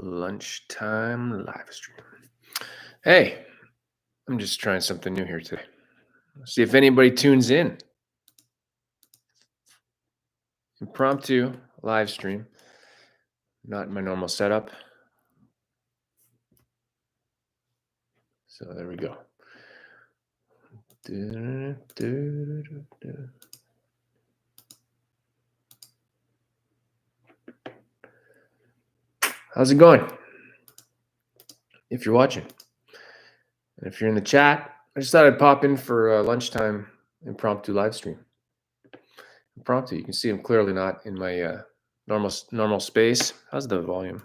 Lunchtime live stream. Hey, I'm just trying something new here today. See if anybody tunes in. Impromptu live stream. Not my normal setup. So there we go. How's it going? If you're watching. And if you're in the chat, I just thought I'd pop in for a lunchtime impromptu live stream. Impromptu, you can see I'm clearly not in my normal space. How's the volume?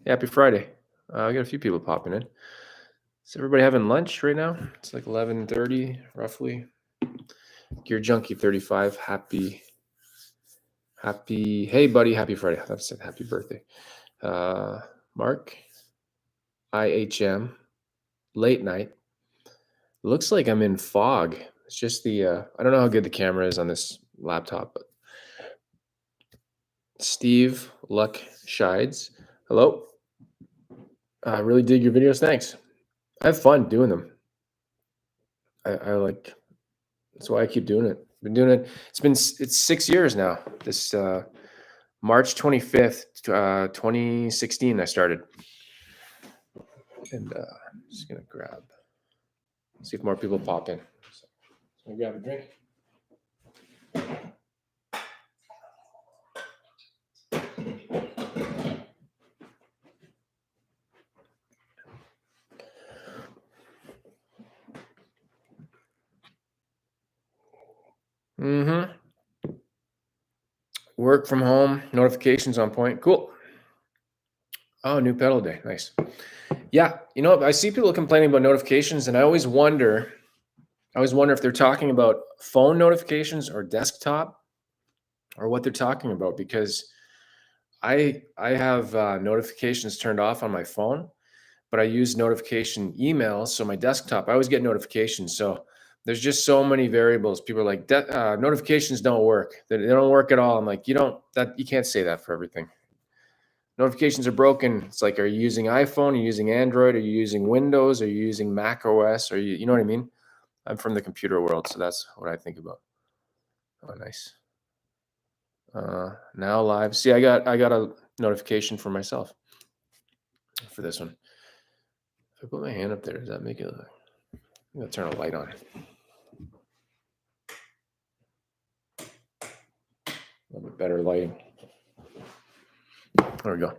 Happy Friday. I got a few people popping in. Is everybody having lunch right now? It's like 11:30 roughly. Gear Junkie 35. Happy. Hey buddy, happy Friday. I said happy birthday. Mark. IHM. Late night. Looks like I'm in fog. It's just the I don't know how good the camera is on this laptop, but Steve Luck Shides. Hello. I really dig your videos. Thanks. I have fun doing them. I like, that's why I keep doing it. Been doing it. It's 6 years now. This March 25th, 2016, I started. And I'm just gonna see if more people pop in. So I'm gonna grab a drink. Work from home, notifications on point. Cool. Oh, new pedal day. Nice. Yeah, you know, I see people complaining about notifications, and I always wonder if they're talking about phone notifications or desktop, or what they're talking about, because I have notifications turned off on my phone, but I use notification emails. So my desktop, I always get notifications. So there's just so many variables. People are like, notifications don't work. They don't work at all. I'm like, you can't say that for everything. Notifications are broken. It's like, are you using iPhone? Are you using Android? Are you using Windows? Are you using Mac OS? Are you know what I mean? I'm from the computer world, so that's what I think about. Oh, nice. Now live. See, I got a notification for myself for this one. If I put my hand up there, does that make it? I'm gonna turn a light on. A little bit better lighting. There we go.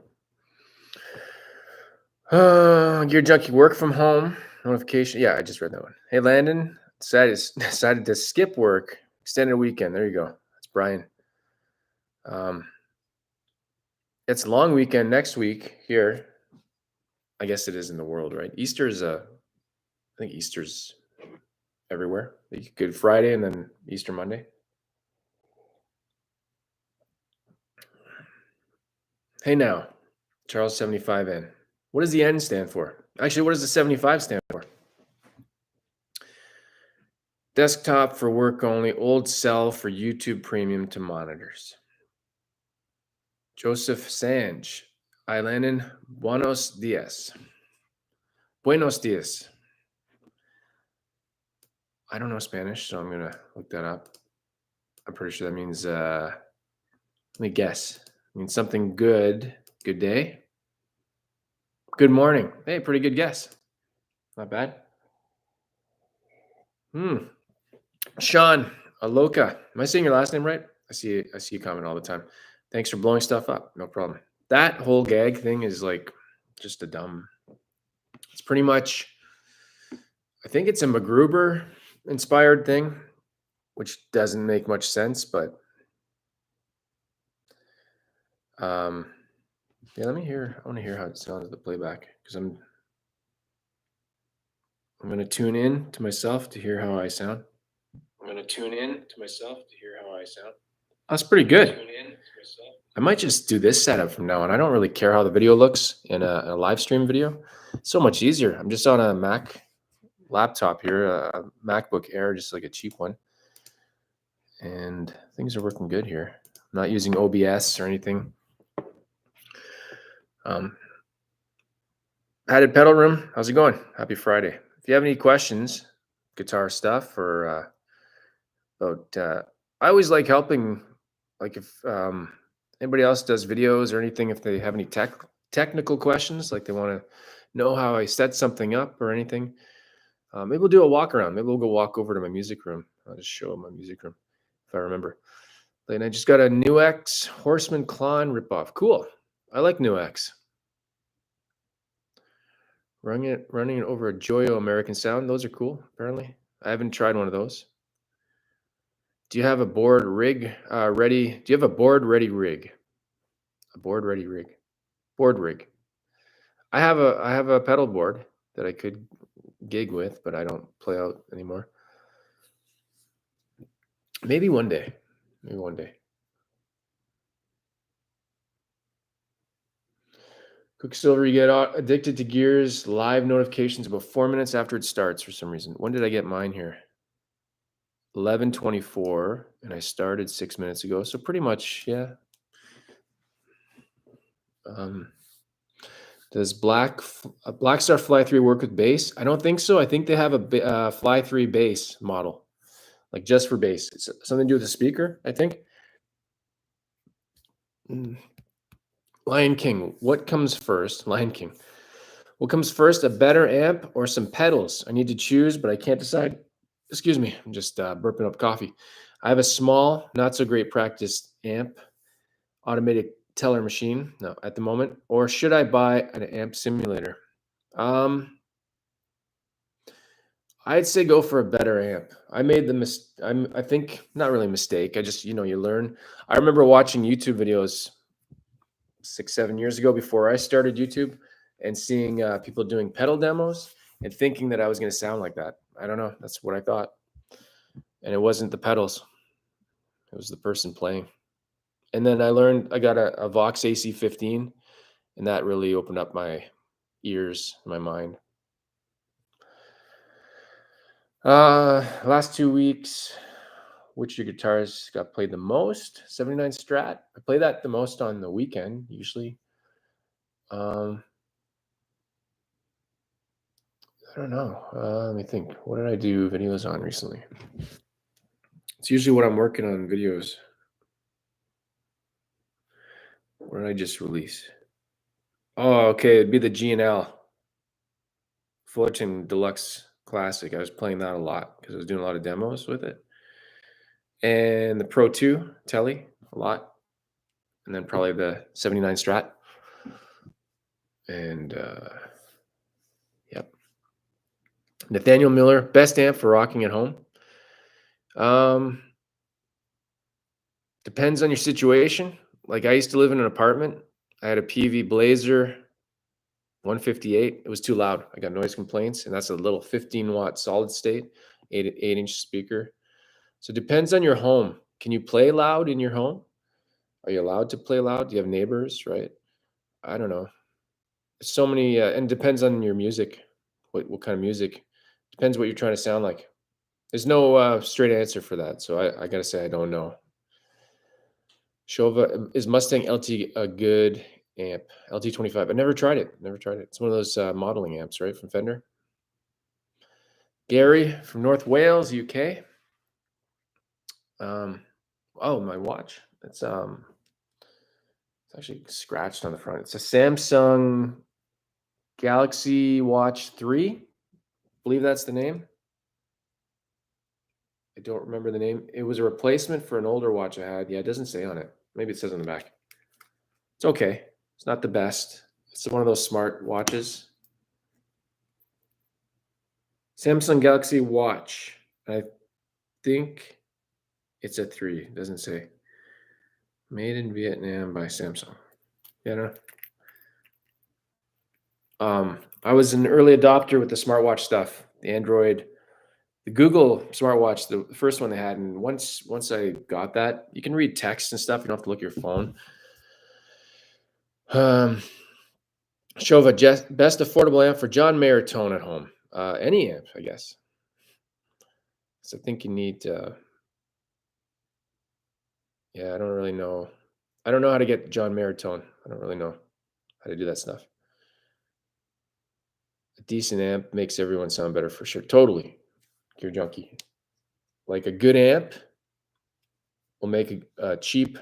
Gear Junkie, work from home notification. Yeah, I just read that one. Hey, Landon, decided to skip work, extended weekend. There you go. That's Brian. It's a long weekend next week here. I guess it is in the world, right? Easter's I think Easter's everywhere. Good Friday and then Easter Monday. Hey now, Charles 75N. What does the N stand for? Actually, what does the 75 stand for? Desktop for work only, old cell for YouTube premium to monitors. Joseph Sanj, Landon, buenos dias. Buenos dias. I don't know Spanish, so I'm going to look that up. I'm pretty sure that means, let me guess. It means something good. Good day. Good morning. Hey, pretty good guess. Not bad. Sean Aloka. Am I saying your last name right? I see you comment all the time. Thanks for blowing stuff up. No problem. That whole gag thing is like just a dumb. It's pretty much, I think it's a MacGruber inspired thing, which doesn't make much sense, but yeah, let me hear. I want to hear how it sounds at the playback, because I'm going to tune in to myself to hear how I sound. That's pretty good. I might just do this setup from now on. I don't really care how the video looks in a live stream video. It's so much easier. I'm just on a Mac laptop here, a MacBook Air, just like a cheap one. And things are working good here. I'm not using OBS or anything. Um, Padded Pedal Room, how's it going? Happy Friday. If you have any questions, guitar stuff, or about, I always like helping, like if anybody else does videos or anything, if they have any technical questions, like they want to know how I set something up or anything, maybe we'll do a walk around. Maybe we'll go walk over to my music room. I'll just show them my music room if I remember. And I just got a New X Horseman Klon ripoff. Cool. I like New X. Running it over a Joyo American Sound. Those are cool, apparently. I haven't tried one of those. Do you have a board rig ready? Do you have a board ready rig? A board ready rig. Board rig. I have a pedal board that I could gig with, but I don't play out anymore. Maybe one day. Maybe one day. Quicksilver, you get addicted to Gears live notifications about 4 minutes after it starts for some reason. When did I get mine here? 11:24, and I started 6 minutes ago. So pretty much, yeah. Does Black Star Fly 3 work with bass? I don't think so. I think they have a Fly 3 bass model, like just for bass. It's something to do with the speaker, I think. Lion King, what comes first? Lion King. What comes first, a better amp or some pedals? I need to choose, but I can't decide. Excuse me, I'm just burping up coffee. I have a small, not so great practice amp, automated teller machine. No, at the moment. Or should I buy an amp simulator? I'd say go for a better amp. I made the I think not really a mistake. I just, you learn. I remember watching YouTube videos 6, 7 years ago before I started YouTube and seeing people doing pedal demos and thinking that I was going to sound like that. I don't know. That's what I thought. And it wasn't the pedals. It was the person playing. And then I got a Vox AC15, and that really opened up my ears, my mind. Last 2 weeks, which your guitars got played the most? 79 Strat. I play that the most on the weekend, usually. I don't know. Let me think. What did I do videos on recently? It's usually what I'm working on videos. What did I just release? Oh, okay. It'd be the G&L Fullerton Deluxe Classic. I was playing that a lot because I was doing a lot of demos with it. And the Pro 2 Telly, a lot. And then probably the 79 Strat. And yep. Nathaniel Miller, best amp for rocking at home. Depends on your situation. Like I used to live in an apartment. I had a PV Blazer 158. It was too loud. I got noise complaints, and that's a little 15-watt solid state, 8-inch speaker. So it depends on your home. Can you play loud in your home? Are you allowed to play loud? Do you have neighbors, right? I don't know. So many, and it depends on your music. What kind of music? Depends what you're trying to sound like. There's no straight answer for that. So I got to say, I don't know. Shova, is Mustang LT a good amp? LT25. I never tried it. It's one of those modeling amps, right, from Fender. Gary from North Wales, UK. Oh, my watch. It's actually scratched on the front. It's a Samsung Galaxy Watch 3. I believe that's the name. I don't remember the name. It was a replacement for an older watch I had. Yeah, it doesn't say on it. Maybe it says on the back. It's okay. It's not the best. It's one of those smart watches. Samsung Galaxy Watch. I think it's a 3. It doesn't say. Made in Vietnam by Samsung. Yeah, no. I was an early adopter with the smartwatch stuff, the Android, the Google smartwatch, the first one they had. And once I got that, you can read text and stuff. You don't have to look at your phone. Shova, best affordable amp for John Mayer tone at home. Any amp, I guess. So I think you need. Yeah, I don't really know. I don't know how to get John Mayer tone. I don't really know. how to do that stuff. A decent amp makes everyone sound better for sure. Totally, Gear Junkie. Like a good amp will make a cheap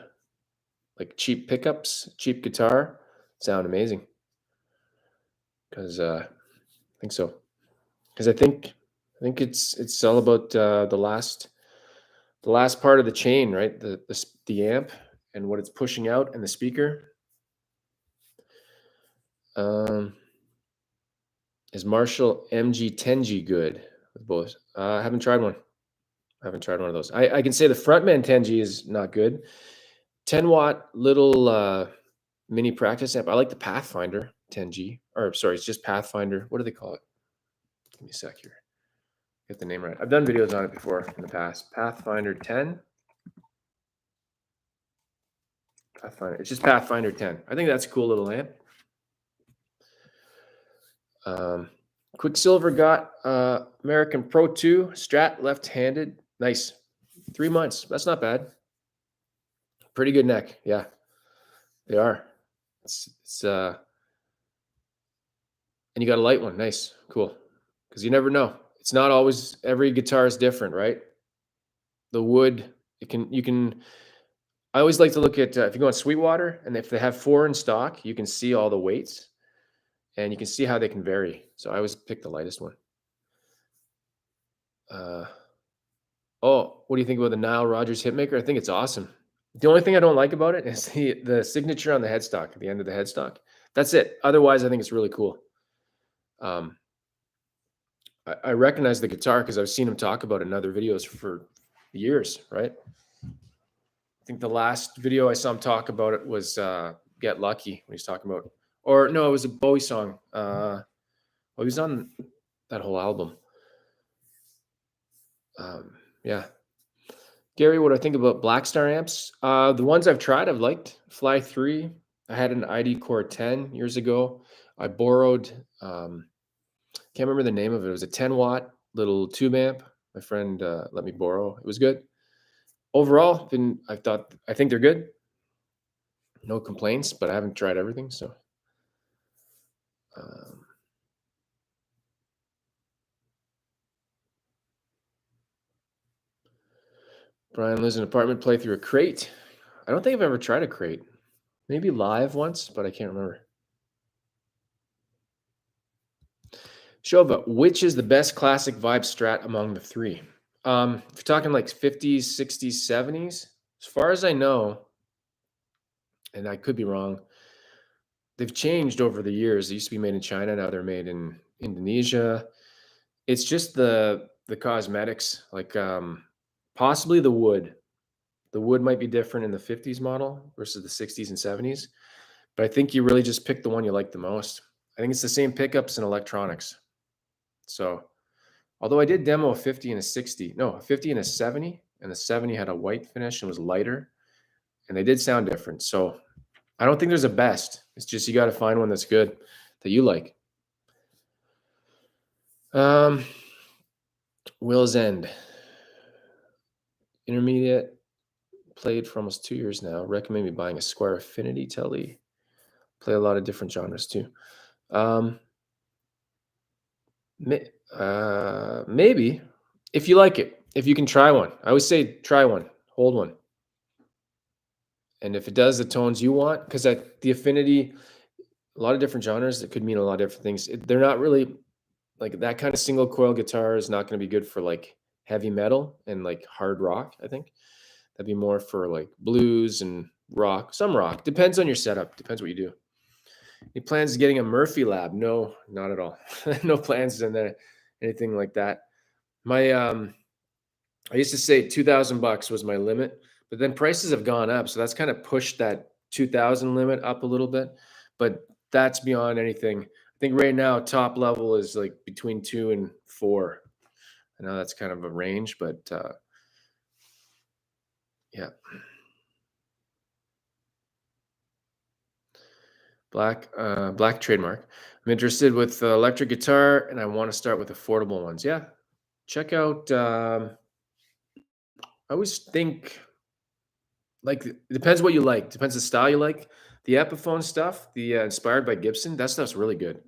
pickups, cheap guitar sound amazing. Because I think so. Because I think it's all about the last part of the chain, right? The amp and what it's pushing out and the speaker. Is Marshall MG10G good with both? I haven't tried one. I haven't tried one of those. I can say the Frontman 10G is not good. 10-watt little mini practice amp. I like the Pathfinder 10G. Or sorry, it's just Pathfinder. What do they call it? Give me a sec here. Get the name right. I've done videos on it before in the past. Pathfinder 10. Pathfinder. It's just Pathfinder 10. I think that's a cool little amp. Quicksilver got American Pro 2 Strat left-handed. Nice. 3 months. That's not bad. Pretty good neck. Yeah, they are. It's and you got a light one. Nice. Cool. Because you never know. It's not always, every guitar is different, right? The wood, you can, I always like to look at, if you go on Sweetwater, and if they have 4 in stock, you can see all the weights, and you can see how they can vary. So I always pick the lightest one. Oh, what do you think about the Nile Rodgers Hitmaker? I think it's awesome. The only thing I don't like about it is the signature on the headstock, at the end of the headstock. That's it. Otherwise, I think it's really cool. I recognize the guitar because I've seen him talk about it in other videos for years, right? I think the last video I saw him talk about it was Get Lucky, when he's talking about, or no, it was a Bowie song. Well, he was on that whole album. Yeah. Gary, what do I think about Black Star amps? The ones I've tried, I've liked. Fly 3. I had an ID Core 10 years ago. I borrowed, can't remember the name of it. It was a 10-watt little tube amp. My friend let me borrow. It was good. Overall, I think they're good. No complaints, but I haven't tried everything. So, Brian lives in an apartment, play through a crate. I don't think I've ever tried a crate. Maybe live once, but I can't remember. Shova, which is the best classic vibe Strat among the 3? If you're talking like 50s, 60s, 70s, as far as I know, and I could be wrong, they've changed over the years. They used to be made in China. Now they're made in Indonesia. It's just the cosmetics, like possibly the wood. The wood might be different in the 50s model versus the 60s and 70s. But I think you really just pick the one you like the most. I think it's the same pickups and electronics. So, although I did demo a 50 and a 60, no, a 50 and a 70, and the 70 had a white finish and was lighter, and they did sound different. So, I don't think there's a best. It's just you got to find one that's good, that you like. Will's End. Intermediate. Played for almost 2 years now. Recommend me buying a Squier Affinity Telly. Play a lot of different genres too. Maybe if you like it, if you can try one. I always say try one, hold one, and if it does the tones you want, because the Affinity, a lot of different genres, it could mean a lot of different things. They're not really like that kind of single coil guitar is not going to be good for like heavy metal and like hard rock. I think that'd be more for like blues and rock. Some rock, depends on your setup, depends what you do. Any plans of getting a Murphy Lab? No, not at all. No plans in there, anything like that. My I used to say $2,000 was my limit, but then prices have gone up, so that's kind of pushed that 2,000 limit up a little bit. But that's beyond anything. I think right now top level is like between 2 and 4. I know that's kind of a range, but yeah. Black trademark. I'm interested with electric guitar, and I want to start with affordable ones. Yeah, check out. I always think like it depends what you like. Depends the style you like. The Epiphone stuff, the inspired by Gibson, that stuff's really good.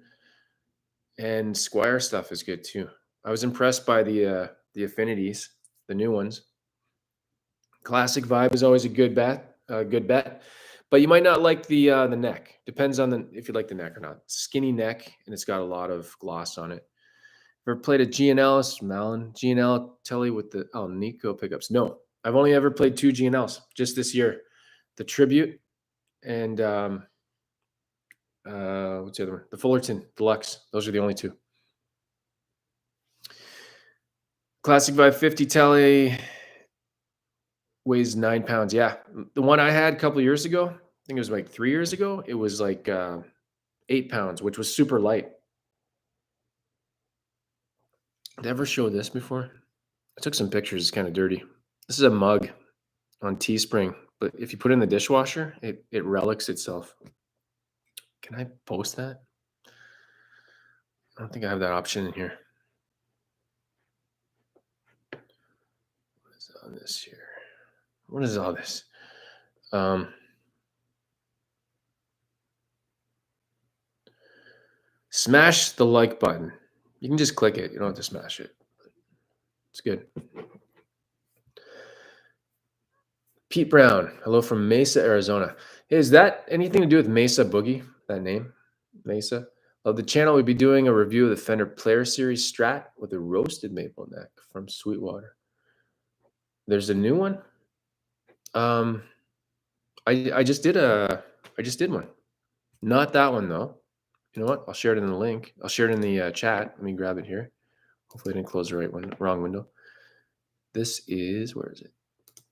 And Squier stuff is good too. I was impressed by the affinities, the new ones. Classic vibe is always a good bet, but you might not like the neck. Depends on the if you like the neck or not. Skinny neck, and it's got a lot of gloss on it. Ever played a G&L? It's from Alan. G&L Telly with the Nico pickups. No, I've only ever played 2 G&Ls just this year. The Tribute and what's the other one? The Fullerton Deluxe. Those are the only 2. Classic Vibe 50 Telly weighs 9 pounds. Yeah, the one I had a couple of years ago, I think it was like 3 years ago, it was like 8 pounds, which was super light. Did I ever show this before? I took some pictures. It's kind of dirty. This is a mug on Teespring, but if you put it in the dishwasher, it relics itself. Can I post that? I don't think I have that option in here. What is on this here? What is all this? Smash the like button. You can just click it. You don't have to smash it. It's good. Pete Brown, hello from Mesa, Arizona. Hey, is that anything to do with Mesa Boogie? That name, Mesa. Of the channel, we'd be doing a review of the Fender Player Series Strat with a roasted maple neck from Sweetwater. There's a new one. I just did one. Not that one though. You know what? I'll share it in the link. I'll share it in the chat. Let me grab it here. Hopefully, I didn't close the wrong window. This is, where is it?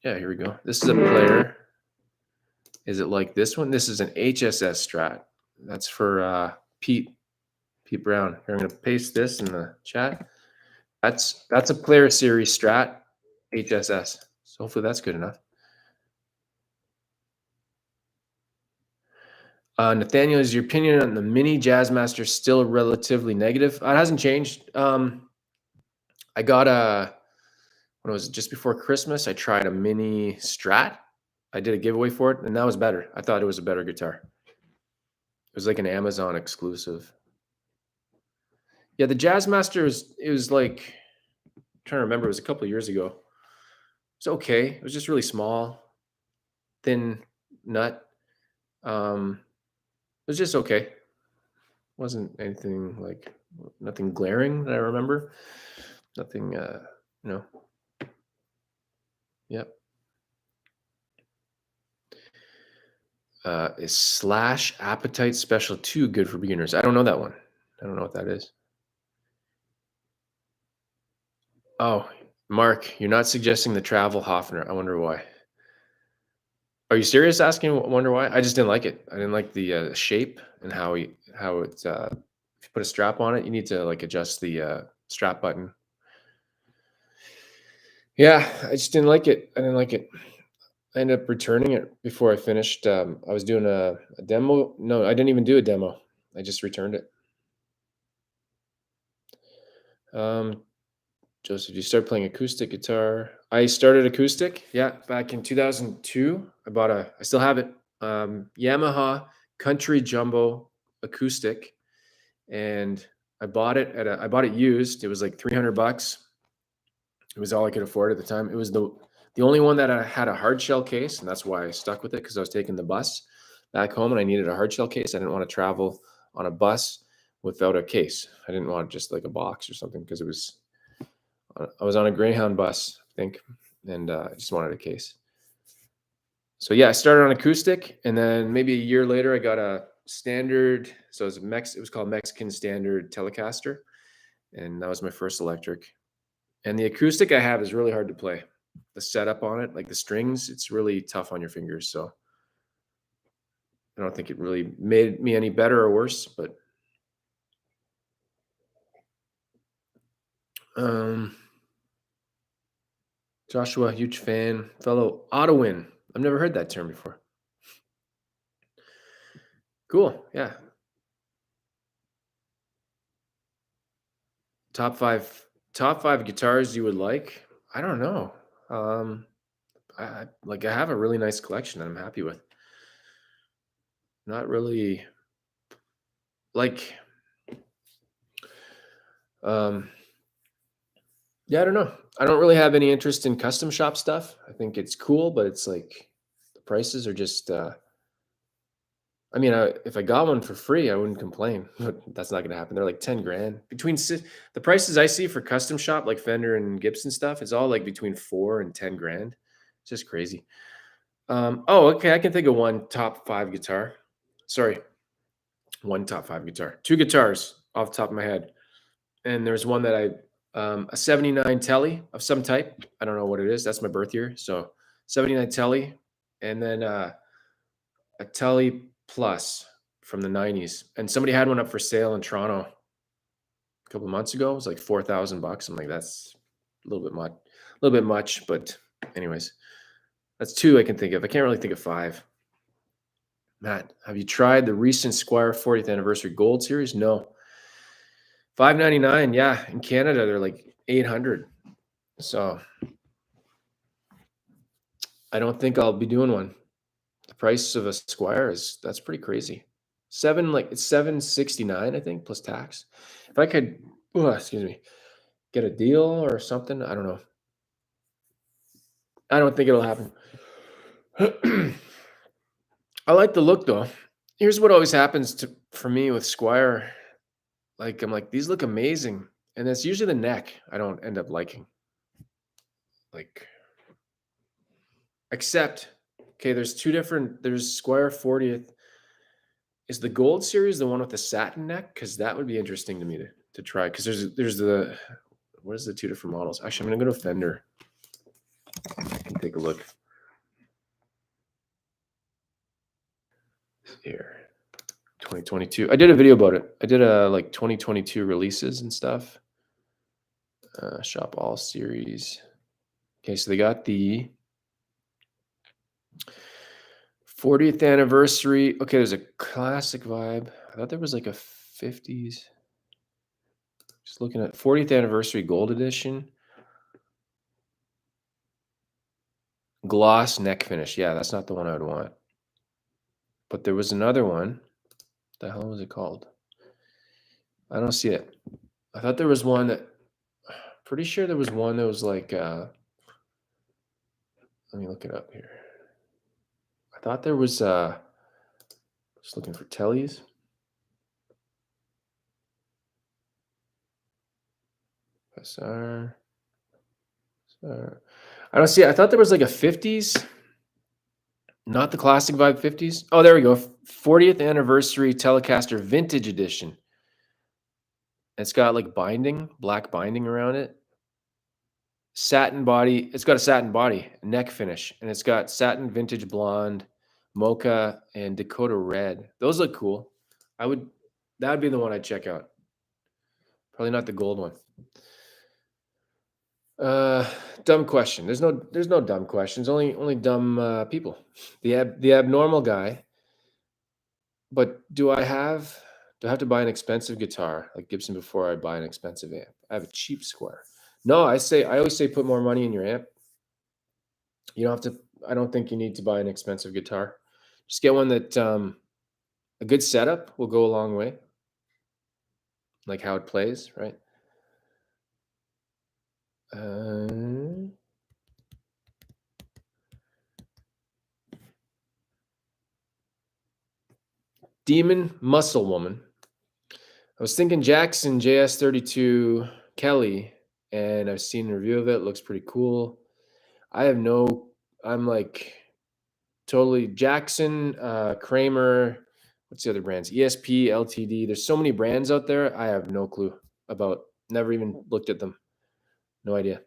Yeah, here we go. This is a player. Is it like this one? This is an HSS Strat. That's for Pete Brown. Here, I'm going to paste this in the chat. That's a Player Series Strat HSS. So hopefully that's good enough. Nathaniel, is your opinion on the Mini Jazzmaster still relatively negative? It hasn't changed. I got when it was just before Christmas, I tried a Mini Strat. I did a giveaway for it, and that was better. I thought it was a better guitar. It was like an Amazon exclusive. Yeah, the Jazzmaster was like, I'm trying to remember, it was a couple of years ago. It was okay. It was just really small, thin nut. It was just okay. Wasn't anything like, nothing glaring that I remember. Nothing, Yep. Is Slash Appetite Special 2 good for beginners? I don't know that one. I don't know what that is. Oh, Mark, you're not suggesting the Travel Hofner. I wonder why. Are you serious asking? Wonder why? I just didn't like it. I didn't like the shape and how it's. If you put a strap on it, you need to like adjust the strap button. Yeah, I just didn't like it. I didn't like it. I ended up returning it before I finished. I was doing a demo. No, I didn't even do a demo. I just returned it. Joseph, you start playing acoustic guitar? I started acoustic, yeah, back in 2002. I still have it, Yamaha Country Jumbo acoustic, and I bought it used. It was like $300. It was all I could afford at the time. It was the only one that I had a hard shell case, and that's why I stuck with it, because I was taking the bus back home and I needed a hard shell case. I didn't want to travel on a bus without a case. I didn't want just like a box or something, because I was on a Greyhound bus, I think, and I just wanted a case. So yeah, I started on acoustic, and then maybe a year later, I got a standard. So it was called Mexican Standard Telecaster, and that was my first electric. And the acoustic I have is really hard to play. The setup on it, like the strings, it's really tough on your fingers. So I don't think it really made me any better or worse, but Joshua, huge fan. Fellow Ottawin. I've never heard that term before. Cool. Yeah. Top five guitars you would like? I don't know. I have a really nice collection that I'm happy with. Not really like, yeah, I don't know. I don't really have any interest in custom shop stuff. I think it's cool, but it's like the prices are just, I mean, if I got one for free, I wouldn't complain, but that's not going to happen. They're like 10 grand between the prices I see for custom shop, like Fender and Gibson stuff. It's all like between 4 and 10 grand. It's just crazy. Oh, okay. I can think of one top 5 guitar. Sorry. One top 5 guitar, 2 guitars off the top of my head. And there's one that a 79 Telly of some type. I don't know what it is. That's my birth year. So 79 Telly. And then, a Telly Plus from the 90s. And somebody had one up for sale in Toronto a couple of months ago. It was like $4,000. I'm like, that's a little bit much, but anyways, that's 2 I can think of. I can't really think of 5. Matt, have you tried the recent Squier 40th anniversary gold series? No. $599. Yeah. In Canada, they're like $800. So I don't think I'll be doing one. The price of a Squier that's pretty crazy. It's $769, I think, plus tax. If I could, excuse me, get a deal or something, I don't know. I don't think it'll happen. I like the look though. Here's what always happens for me with Squier. Like, I'm like, these look amazing. And it's usually the neck I don't end up liking. Like, except, okay, there's Squier 40th. Is the gold series the one with the satin neck? Because that would be interesting to me to try. Because there's what is the 2 different models? Actually, I'm gonna go to Fender and take a look. Here, 2022. I did a video about it. I did a like 2022 releases and stuff. Shop all series. Okay, so they got the 40th anniversary. Okay, there's a classic vibe. I thought there was like a 50s. Just looking at 40th anniversary gold edition. Gloss neck finish. Yeah, that's not the one I would want. But there was another one. What the hell was it called? I don't see it. I thought there was one pretty sure there was one that was like, let me look it up here. I thought there was, just looking for Tellys. SR. I don't see it. I thought there was like a 50s. Not the classic vibe 50s. Oh, there we go. 40th anniversary Telecaster vintage edition. It's got like black binding around it. Satin body. It's got a satin body, neck finish, and it's got satin vintage blonde, mocha, and Dakota red. Those look cool. That would be the one I'd check out. Probably not the gold one. Dumb question. There's no dumb questions. Only dumb people. The abnormal guy. But do I have to buy an expensive guitar like Gibson before I buy an expensive amp? I have a cheap Squier. No, I always say put more money in your amp. You don't have to. I don't think you need to buy an expensive guitar. Just get one that a good setup will go a long way. Like how it plays, right? Demon Muscle Woman. I was thinking Jackson JS32 Kelly, and I've seen a review of it. It looks pretty cool. I'm like totally Jackson, Kramer. What's the other brands? ESP, LTD. There's so many brands out there. I have no clue about. Never even looked at them. No idea.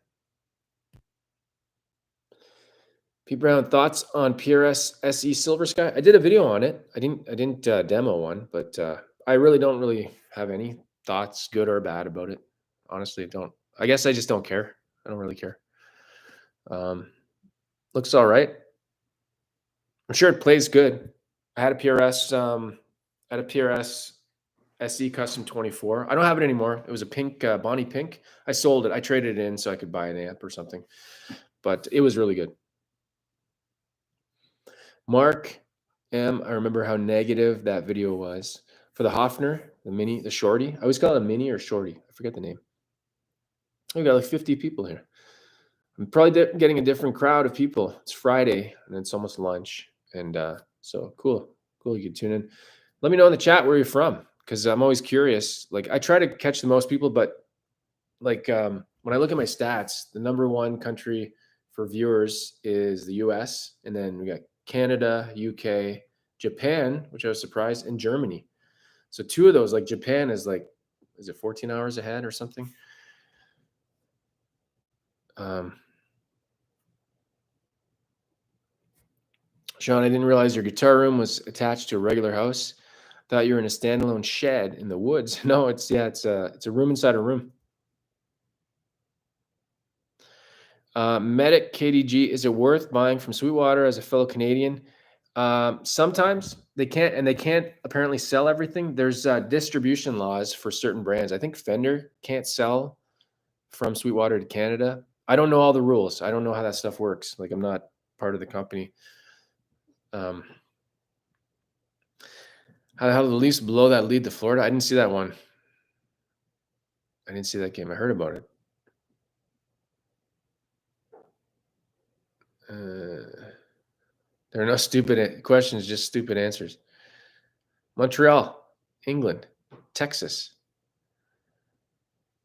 Pete Brown, thoughts on PRS SE Silver Sky? I did a video on it. I didn't demo one, but I don't really have any thoughts, good or bad, about it. Honestly, I guess I just don't care. I don't really care. Looks all right. I'm sure it plays good. I had a PRS SE Custom 24. I don't have it anymore. It was a pink, Bonnie pink. I sold it. I traded it in so I could buy an amp or something. But it was really good. Mark, I remember how negative that video was. For the Hofner, the mini, the shorty. I always call it a mini or shorty. I forget the name. We got like 50 people here. I'm probably getting a different crowd of people. It's Friday and it's almost lunch. And so cool. Cool. You can tune in. Let me know in the chat where you're from, because I'm always curious. Like, I try to catch the most people, but like when I look at my stats, the number one country for viewers is the US. And then we got Canada, UK, Japan, which I was surprised, and Germany. So two of those, like Japan is like, is it 14 hours ahead or something? Sean, I didn't realize your guitar room was attached to a regular house. Thought you were in a standalone shed in the woods. No, it's a room inside a room. Medic KDG, is it worth buying from Sweetwater as a fellow Canadian? Sometimes they can't apparently sell everything. There's distribution laws for certain brands. I think Fender can't sell from Sweetwater to Canada. I don't know all the rules. I don't know how that stuff works. Like, I'm not part of the company. How the Leafs blow that lead to Florida? I didn't see that one. I didn't see that game. I heard about it. There are no stupid questions, just stupid answers. Montreal, England, Texas.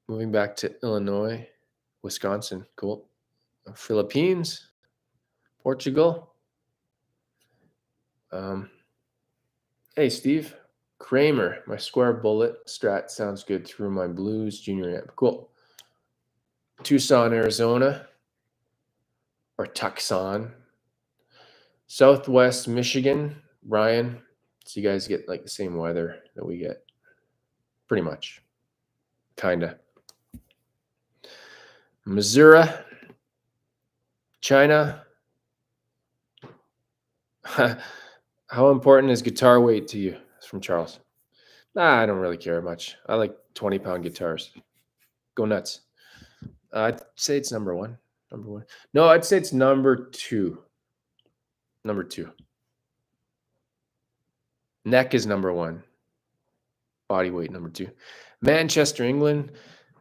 Moving back to Illinois, Wisconsin. Cool. Philippines, Portugal. Hey, Steve. Kramer, my Squier Bullet Strat sounds good through my Blues Junior amp. Cool. Tucson, Arizona, or Tucson. Southwest Michigan, Ryan. So you guys get like the same weather that we get. Pretty much. Kinda. Missouri, China. How important is guitar weight to you? It's from Charles. Nah, I don't really care much. I like 20-pound guitars. Go nuts. I'd say it's number one. Number one. No, I'd say it's number two. Number two. Neck is number one. Body weight, number two. Manchester, England.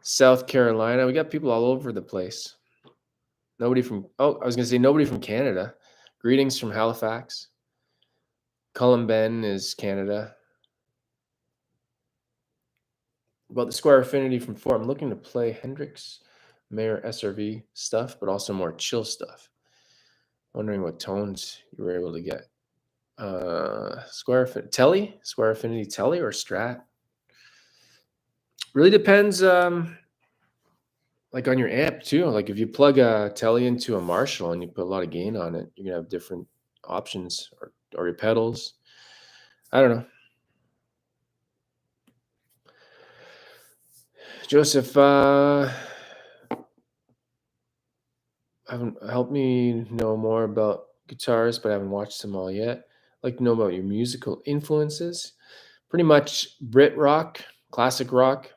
South Carolina. We got people all over the place. Nobody from, I was going to say nobody from Canada. Greetings from Halifax. Columben is Canada. About the Squier Affinity from 4, I'm looking to play Hendrix, Mayer SRV stuff, but also more chill stuff. Wondering what tones you were able to get. Squier Affinity Telly or Strat? Really depends like on your amp too. Like if you plug a Telly into a Marshall and you put a lot of gain on it, you're gonna have different options, or your pedals. I don't know. Joseph, haven't helped me know more about guitars, but I haven't watched them all yet. I'd like to know about your musical influences. Pretty much Brit rock, classic rock.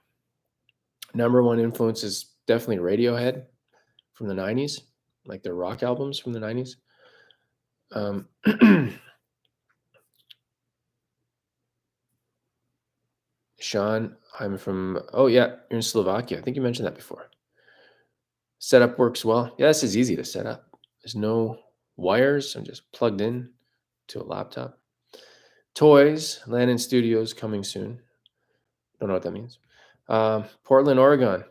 Number one influence is definitely Radiohead from the 90s, like their rock albums from the 90s. Sean, I'm from, oh yeah, you're in Slovakia. I think you mentioned that before. Setup works well. Yeah, this is easy to set up. There's no wires. I'm just plugged in to a laptop. Toys, Landon Studios coming soon. Don't know what that means. Portland, Oregon.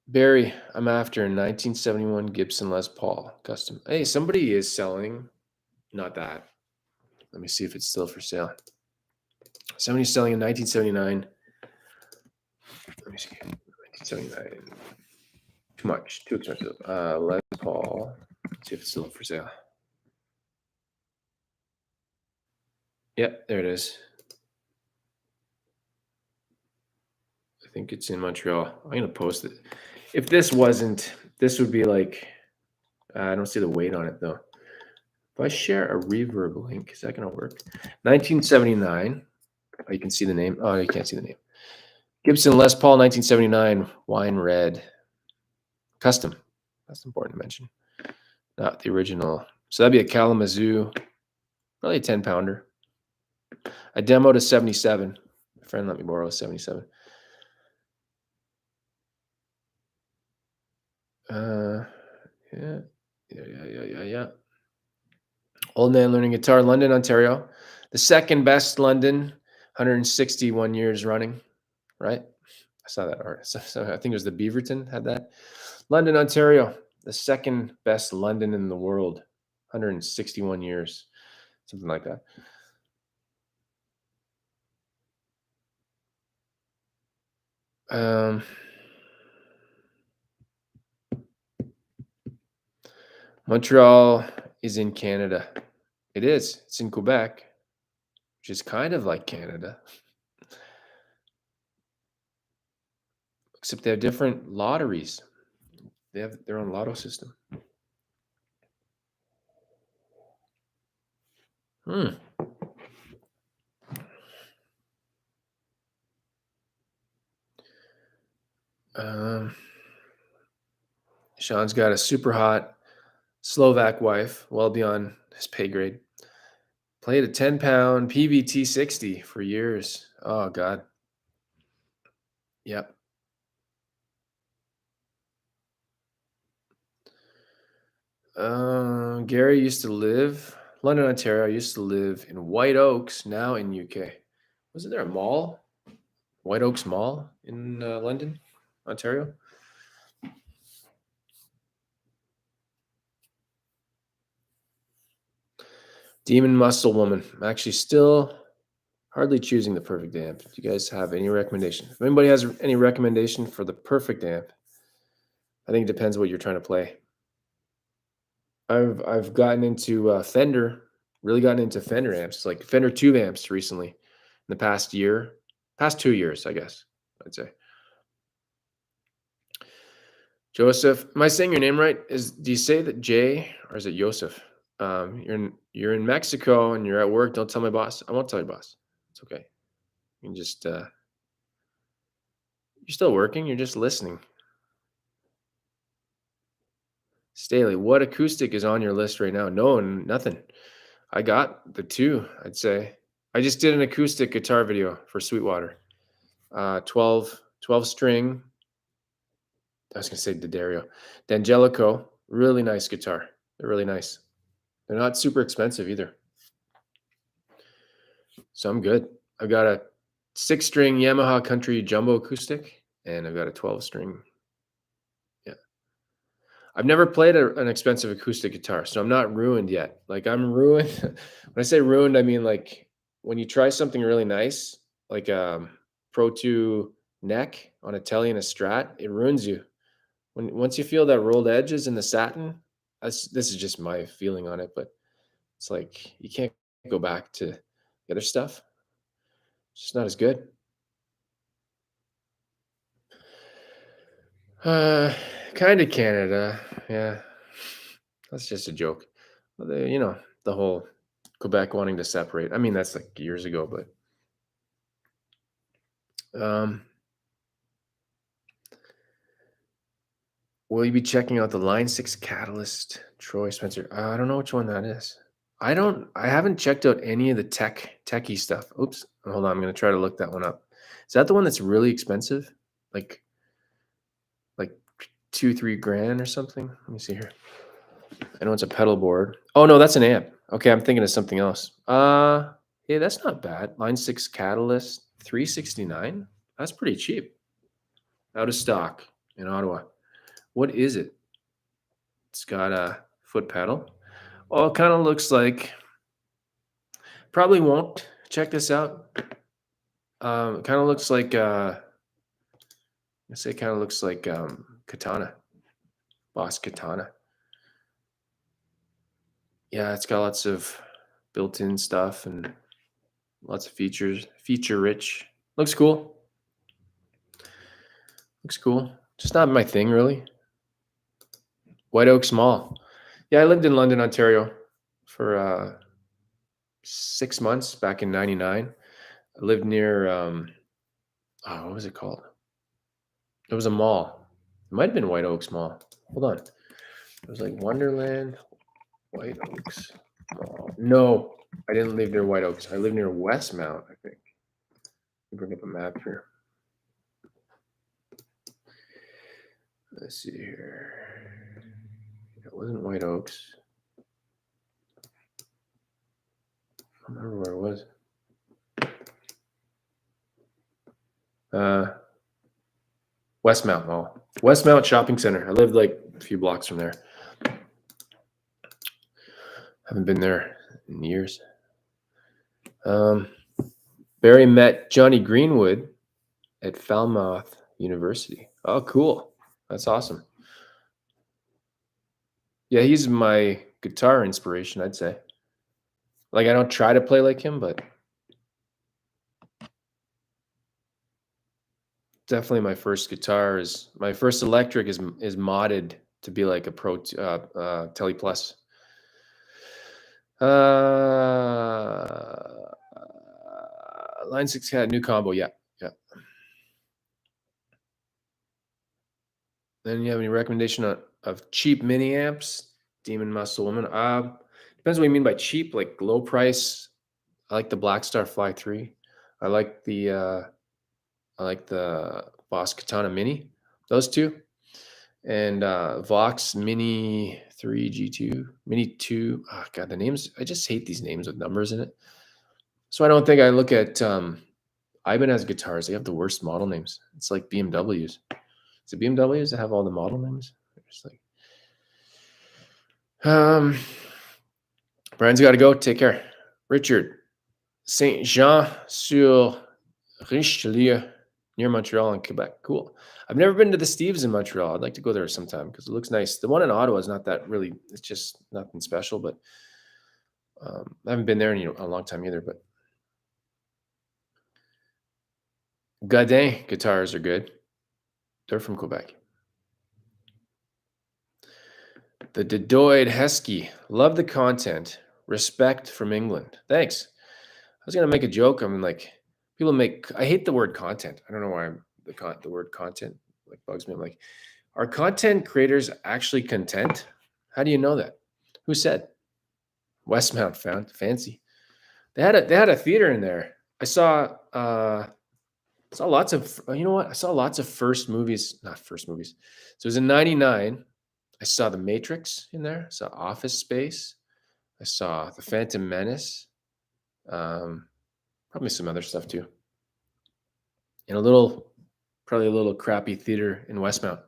Barry, I'm after a 1971 Gibson Les Paul custom. Hey, somebody is selling, not that. Let me see if it's still for sale. Somebody's selling a 1979. Let me see. 1979. Too much. Too expensive. Les Paul. Let's see if it's still for sale. Yep, there it is. I think it's in Montreal. I'm going to post it. If this wasn't, this would be like, I don't see the weight on it though. If I share a reverb link, is that going to work? 1979. Oh, you can see the name. Oh, you can't see the name. Gibson Les Paul 1979 wine red. Custom. That's important to mention. Not the original. So that'd be a Kalamazoo Probably a 10 pounder. I demoed a 77. My friend let me borrow a 77. Yeah. Old man learning guitar, London, Ontario. The second best London, 161 years running, right? I saw that artist. So I think it was the Beaverton had that. London, Ontario, the second best London in the world, 161 years, something like that. Montreal is in Canada. It is. It's in Quebec, which is kind of like Canada, except they have different lotteries. They have their own lotto system. Sean's got a super hot Slovak wife, well beyond his pay grade. Played a 10-pound PVT 60 for years. Oh, God. Yep. Gary used to live, London, Ontario. I used to live in White Oaks, now in UK. Wasn't there a mall? White Oaks Mall in London, Ontario? Demon Muscle Woman. I'm actually still hardly choosing the perfect amp. Do you guys have any recommendation? If anybody has any recommendation for the perfect amp, I think it depends what you're trying to play. I've gotten into Fender, really gotten into Fender amps, like Fender tube amps recently in the past 2 years, I guess, I'd say. Joseph, am I saying your name right? Do you say that Jay or is it Joseph? You're in Mexico and you're at work. Don't tell my boss. I won't tell your boss. It's okay. You can just you're still working. You're just listening. Staley, what acoustic is on your list right now? No, nothing. I got the two, I'd say. I just did an acoustic guitar video for Sweetwater. 12 string. I was going to say D'Addario. D'Angelico, really nice guitar. They're really nice. They're not super expensive either. So I'm good. I've got a 6-string Yamaha Country Jumbo acoustic, and I've got a 12-string. Yeah. I've never played an expensive acoustic guitar, so I'm not ruined yet. Like, I'm ruined. When I say ruined, I mean, like, when you try something really nice, like Pro 2 neck on a Telly and a Strat, it ruins you. Once you feel that rolled edges in the satin, this is just my feeling on it, but it's like you can't go back to the other stuff. It's just not as good. Kind of Canada, yeah. That's just a joke. The whole Quebec wanting to separate. I mean, that's like years ago, but will you be checking out the Line 6 Catalyst, Troy Spencer? I don't know which one that is. I haven't checked out any of the techie stuff. Oops. Hold on. I'm going to try to look that one up. Is that the one that's really expensive? Like 2-3 grand or something? Let me see here. I know it's a pedal board. Oh no, that's an amp. Okay, I'm thinking of something else. Yeah, that's not bad. Line 6 Catalyst, $369. That's pretty cheap. Out of stock in Ottawa. What is it? It's got a foot pedal. Well, it kind of looks like, probably won't. Check this out. It kind of looks like, let's say it kind of looks like Katana, Boss Katana. Yeah, it's got lots of built-in stuff and lots of features, feature-rich. Looks cool. Looks cool. Just not my thing, really. White Oaks Mall. Yeah, I lived in London, Ontario for 6 months back in '99. I lived near, what was it called? It was a mall. It might have been White Oaks Mall. Hold on. It was like Wonderland, White Oaks Mall. No, I didn't live near White Oaks. I live near Westmount, I think. Let me bring up a map here. Let's see here. It wasn't White Oaks. I don't remember where it was. Westmount Mall. Westmount Shopping Center. I lived like a few blocks from there. Haven't been there in years. Barry met Johnny Greenwood at Falmouth University. Oh, cool. That's awesome. Yeah, he's my guitar inspiration, I'd say. Like, I don't try to play like him, but definitely my first electric is modded to be like a Pro Tele Plus. Line 6 had new combo. Yeah. Then you have any recommendation of cheap mini amps? Demon Muscle Woman. Depends what you mean by cheap, like low price. I like the Blackstar Fly 3. I like the Boss Katana Mini. Those two. And Vox Mini 3 G2, Mini 2. Oh god, the names, I just hate these names with numbers in it. So I don't think I look at Ibanez guitars. They have the worst model names. It's like BMWs. Is it BMWs that have all the model names? Just like, Brian's got to go. Take care. Richard, Saint Jean sur Richelieu, near Montreal and Quebec. Cool. I've never been to the Steves in Montreal. I'd like to go there sometime because it looks nice. The one in Ottawa is not that really. It's just nothing special. But I haven't been there in a long time either. But Godin guitars are good. They're from Quebec. The Dedoid Hesky. Love the content. Respect from England. Thanks. I was going to make a joke. I'm like, I hate the word content. I don't know why the word content like bugs me. I'm like, are content creators actually content? How do you know that? Who said? Westmount found fancy. They had a theater in there. I saw lots of, you know what? I saw lots of not first movies. So it was in 99. I saw The Matrix in there. I saw Office Space. I saw The Phantom Menace. Probably some other stuff too. In probably a little crappy theater in Westmount.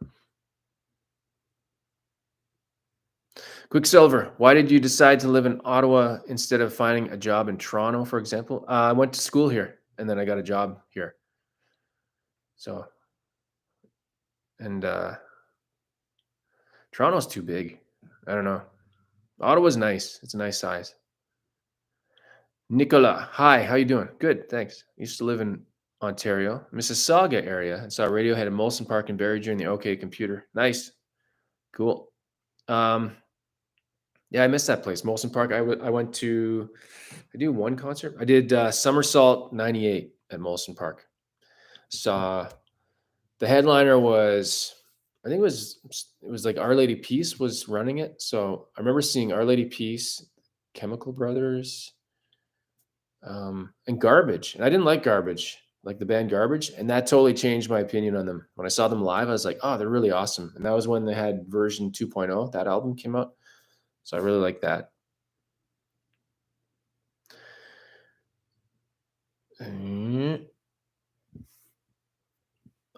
Quicksilver, why did you decide to live in Ottawa instead of finding a job in Toronto, for example? I went to school here and then I got a job here. So, and Toronto's too big. I don't know. Ottawa's nice. It's a nice size. Nicola, hi, how you doing? Good, thanks. Used to live in Ontario, Mississauga area, and saw Radiohead at Molson Park and Barrie during the OK Computer. Nice, cool. Yeah, I missed that place, Molson Park. I did one concert. I did Somersault '98 at Molson Park. Saw the headliner was, I think it was like Our Lady Peace was running it. So I remember seeing Our Lady Peace, Chemical Brothers, and Garbage. And I didn't like Garbage, like the band Garbage. And that totally changed my opinion on them. When I saw them live, I was like, oh, they're really awesome. And that was when they had version 2.0. That album came out. So I really like that.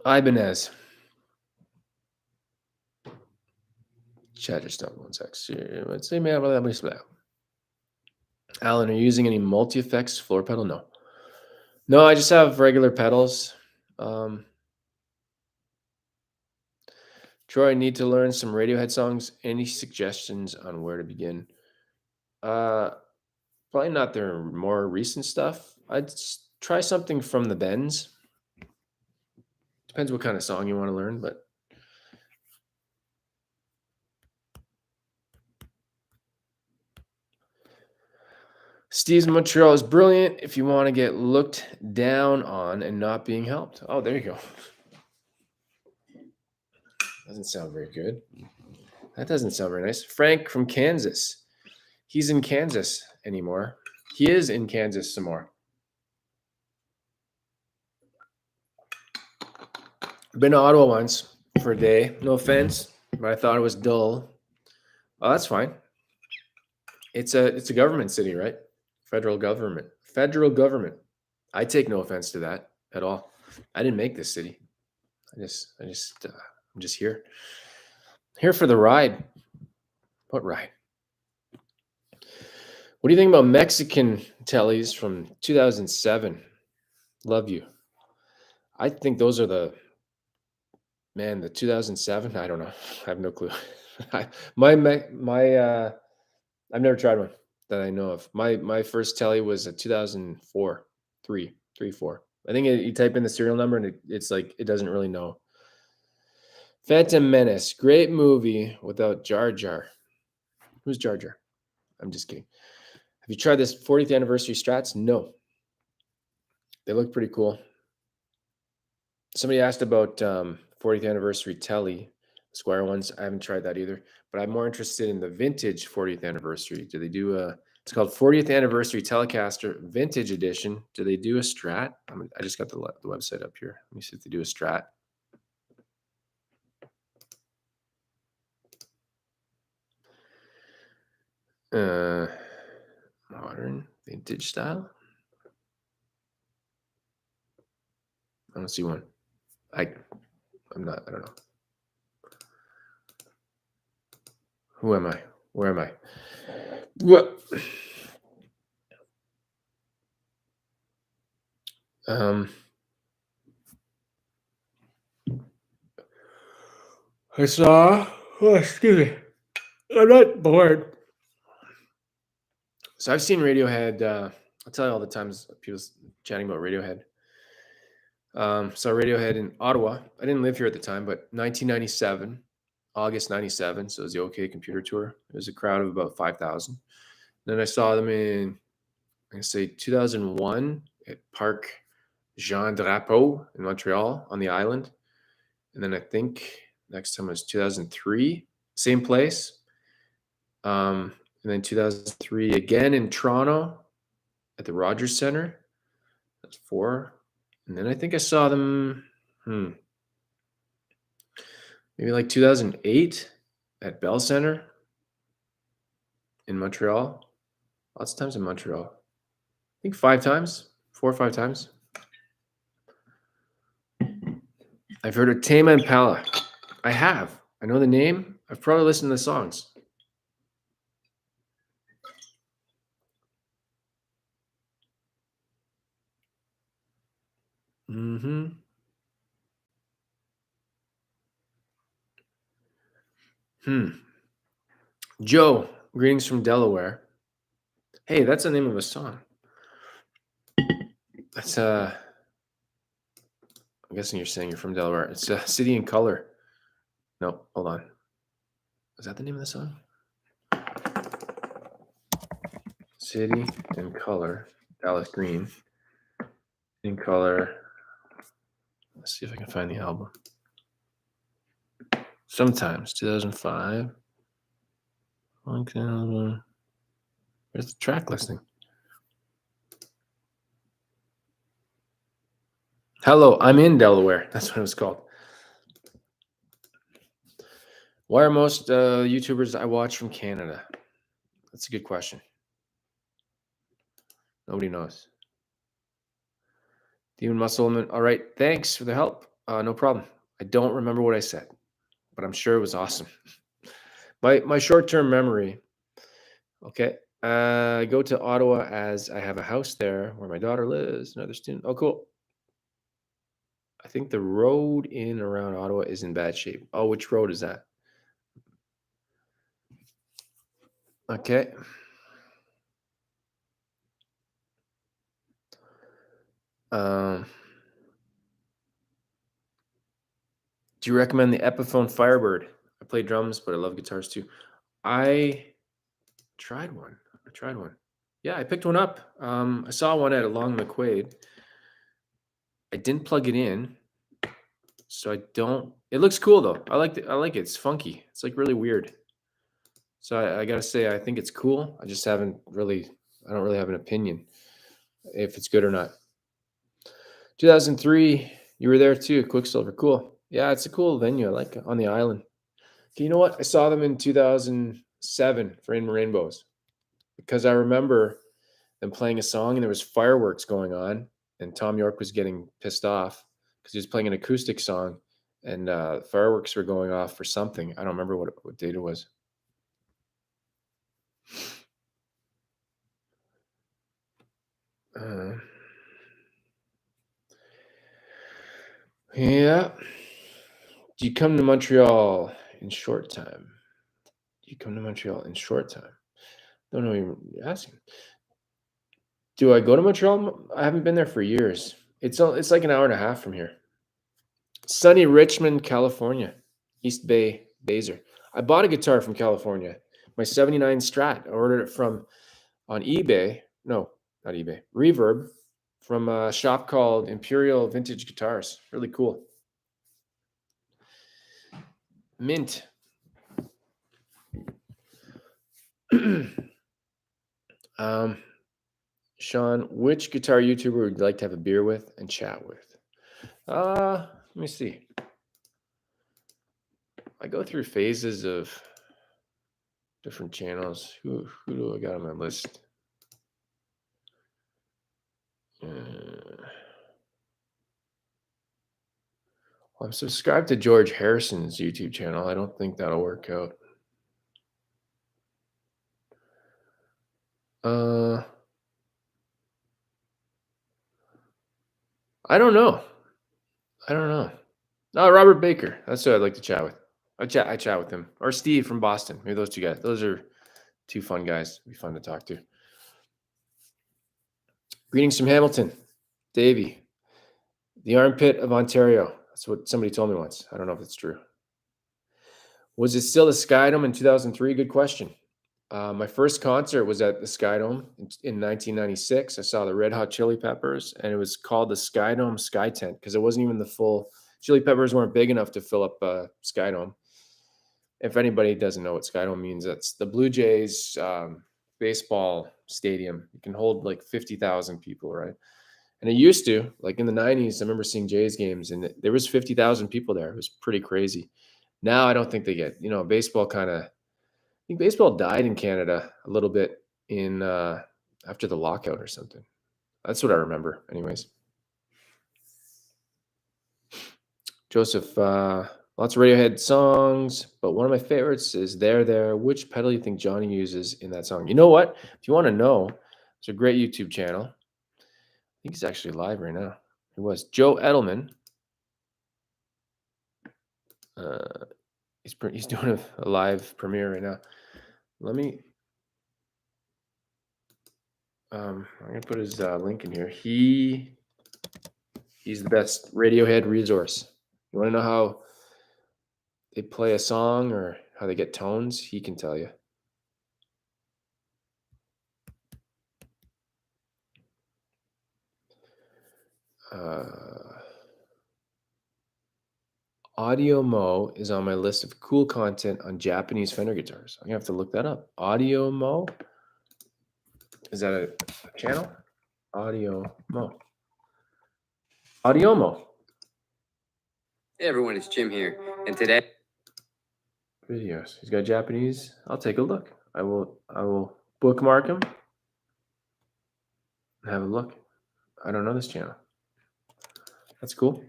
Ibanez. Chat just don't 1 sec. Let's say, man, Alan, are you using any multi-effects floor pedal? No. No, I just have regular pedals. Troy, I need to learn some Radiohead songs. Any suggestions on where to begin? Probably not their more recent stuff. I'd try something from the Bends. Depends what kind of song you want to learn, but Steve's Montreal is brilliant if you want to get looked down on and not being helped. Oh, there you go. Doesn't sound very good. That doesn't sound very nice. Frank from Kansas. He's in Kansas anymore. He is in Kansas some more. Been to Ottawa once for a day. No offense, but I thought it was dull. Oh, that's fine. It's a government city, right? Federal government. Federal government. I take no offense to that at all. I didn't make this city. I'm just here. Here for the ride. What ride? What do you think about Mexican tellies from 2007? Love you. I think those are the 2007. I don't know. I have no clue. I've never tried one that I know of. My first telly was a 2004, 4. I think you type in the serial number and it's like it doesn't really know. Phantom Menace, great movie without Jar Jar. Who's Jar Jar? I'm just kidding. Have you tried this 40th anniversary Strats? No. They look pretty cool. Somebody asked about 40th anniversary telly, Squier ones. I haven't tried that either, but I'm more interested in the vintage 40th anniversary. Do they do it's called 40th anniversary Telecaster vintage edition. Do they do a Strat? I just got the website up here. Let me see if they do a Strat. Modern vintage style. I don't see one. I don't know. Who am I? Where am I? What? I saw. Oh, excuse me. I'm not bored. So I've seen Radiohead. I'll tell you all the times people chatting about Radiohead. Saw Radiohead in Ottawa. I didn't live here at the time, but 1997, August 97. So it was the OK Computer Tour. It was a crowd of about 5,000. Then I saw them in, I say 2001 at Parc Jean Drapeau in Montreal on the island. And then I think next time was 2003, same place. And then 2003 again in Toronto at the Rodgers Center. That's 4. And then I think I saw them, maybe like 2008 at Bell Center in Montreal. Lots of times in Montreal. I think 4 or 5 times. I've heard of Tame Impala. I have. I know the name. I've probably listened to the songs. Joe, greetings from Delaware. Hey, that's the name of a song. That's I'm guessing you're saying you're from Delaware. It's City in Color. No, hold on. Is that the name of the song? City in Color, Dallas Green. In Color. Let's see if I can find the album. Sometimes 2005. Okay. Where's the track listing? Hello, I'm in Delaware. That's what it was called. Why are most YouTubers I watch from Canada? That's a good question. Nobody knows. Demon Muscleman. All right. Thanks for the help. No problem. I don't remember what I said, but I'm sure it was awesome. My short-term memory. Okay. I go to Ottawa as I have a house there where my daughter lives, another student. Oh, cool. I think the road in around Ottawa is in bad shape. Oh, which road is that? Okay. Do you recommend the Epiphone Firebird? I play drums, but I love guitars too. I tried one. Yeah, I picked one up. I saw one at Along McQuaid. I didn't plug it in, so I don't. It looks cool though. I like it. It's funky. It's like really weird. So I gotta say, I think it's cool. I just haven't really I don't really have an opinion if it's good or not. 2003, you were there too. Quicksilver, cool. Yeah, it's a cool venue. I like it on the island. Okay, you know what? I saw them in 2007 for In Rainbows because I remember them playing a song and there was fireworks going on, and Tom York was getting pissed off because he was playing an acoustic song, and fireworks were going off for something. I don't remember what date it was. Yeah. Do you come to Montreal in short time? Do you come to Montreal in short time? Don't know what you're asking. Do I go to Montreal? I haven't been there for years. It's like an hour and a half from here. Sunny Richmond, California. East Bay, Baser. I bought a guitar from California. My 79 Strat. I ordered it from on eBay. No, not eBay. Reverb from a shop called Imperial Vintage Guitars. Really cool. Mint. Sean, which guitar YouTuber would you like to have a beer with and chat with? Let me see. I go through phases of different channels. Who do I got on my list? I'm subscribed to George Harrison's YouTube channel. I don't think that'll work out. I don't know. No, Robert Baker. That's who I'd like to chat with. I chat with him. Or Steve from Boston. Maybe those two guys. Those are two fun guys. It'd be fun to talk to. Greetings from Hamilton. Davey. The armpit of Ontario. That's what somebody told me once. I don't know if it's true. Was it still the Sky Dome in 2003? Good question. My first concert was at the Sky Dome in 1996. I saw the Red Hot Chili Peppers, and it was called the Sky Dome Sky Tent because it wasn't even the full. Chili Peppers weren't big enough to fill up Sky Dome. If anybody doesn't know what Sky Dome means, that's the Blue Jays baseball stadium. You can hold like 50,000 people, right? And it used to, like in the 90s, I remember seeing Jays games, and there was 50,000 people there. It was pretty crazy. Now I don't think they get, baseball kind of. I think baseball died in Canada a little bit in after the lockout or something. That's what I remember, anyways. Joseph, lots of Radiohead songs, but one of my favorites is There. Which pedal do you think Johnny uses in that song? You know what? If you want to know, it's a great YouTube channel. I think he's actually live right now. It was Joe Edelman. He's doing a live premiere right now. Let me. I'm gonna put his link in here. He's the best Radiohead resource. You want to know how they play a song or how they get tones? He can tell you. Audio Mo is on my list of cool content on Japanese Fender guitars. I'm gonna have to look that up. Audio Mo? Is that a channel? Audio Mo. Audio Mo. Hey everyone, it's Jim here, and today Videos. He's got Japanese. I'll take a look. I will bookmark him and have a look. I don't know this channel. That's cool.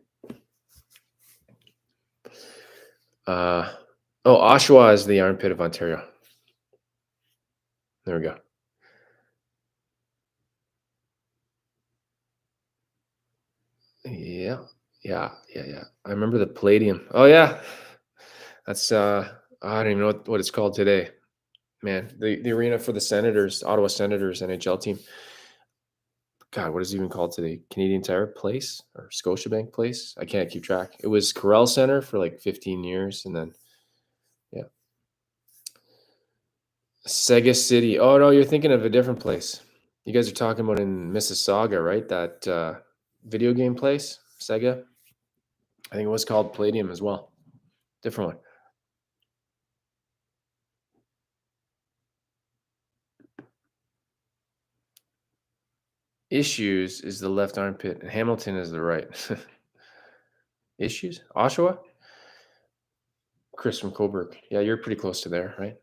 Oshawa is the armpit of Ontario. There we go. Yeah. I remember the Palladium. Oh yeah, that's I don't even know what it's called today. Man, the arena for the Senators, Ottawa Senators NHL team. God, what is it even called today? Canadian Tire Place or Scotiabank Place? I can't keep track. It was Corel Center for like 15 years, and then Sega City. Oh no, you're thinking of a different place. You guys are talking about in Mississauga, right? That video game place, Sega. I think it was called Palladium as well. Different one. Issues is the left armpit, and Hamilton is the right. Issues? Oshawa? Chris from Coburg. Yeah, you're pretty close to there, right?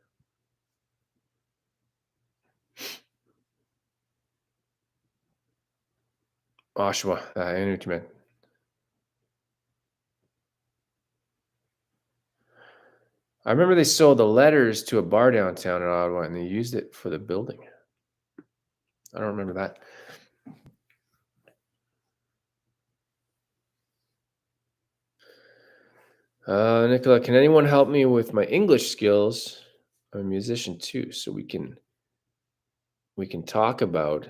Oshawa. I knew what you meant. I remember they sold the letters to a bar downtown in Ottawa, and they used it for the building. I don't remember that. Nicola, can anyone help me with my English skills? I'm a musician too, so we can talk about.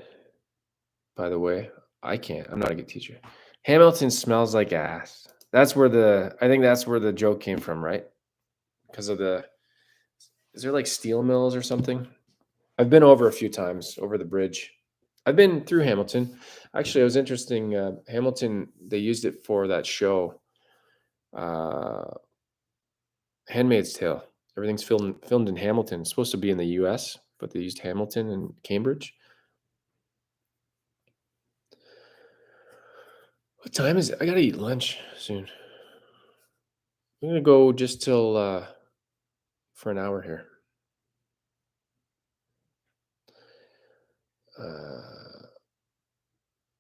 By the way, I can't. I'm not a good teacher. Hamilton smells like ass. I think that's where the joke came from, right? Because of is there like steel mills or something? I've been over a few times over the bridge. I've been through Hamilton. Actually, it was interesting. Hamilton, they used it for that show, Handmaid's Tale. Everything's filmed in Hamilton. It's supposed to be in the U.S., but they used Hamilton and Cambridge. What time is it? I gotta eat lunch soon. I'm gonna go just till for an hour here.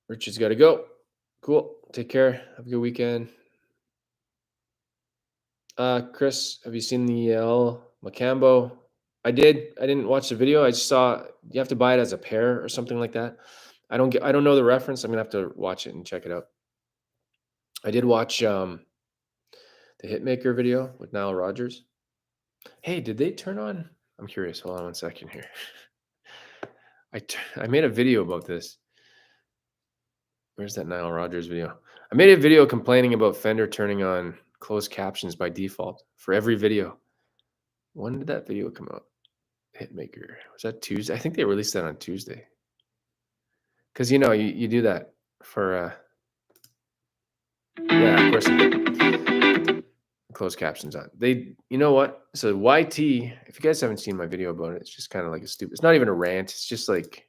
Richard's got to go. Cool. Take care. Have a good weekend. Chris, have you seen the Macambo? I did. I didn't watch the video. I just saw you have to buy it as a pair or something like that. I don't know the reference. I'm gonna have to watch it and check it out. I did watch the Hitmaker video with Nile Rodgers. Hey, did they turn on? I'm curious. Hold on one second here. I made a video about this. Where's that Nile Rodgers video? I made a video complaining about Fender turning on closed captions by default for every video. When did that video come out? Hitmaker. Was that Tuesday? I think they released that on Tuesday. Because you do that for yeah, of course you did. Closed captions on. You know what? So YT, if you guys haven't seen my video about it, it's just kind of like it's not even a rant. It's just like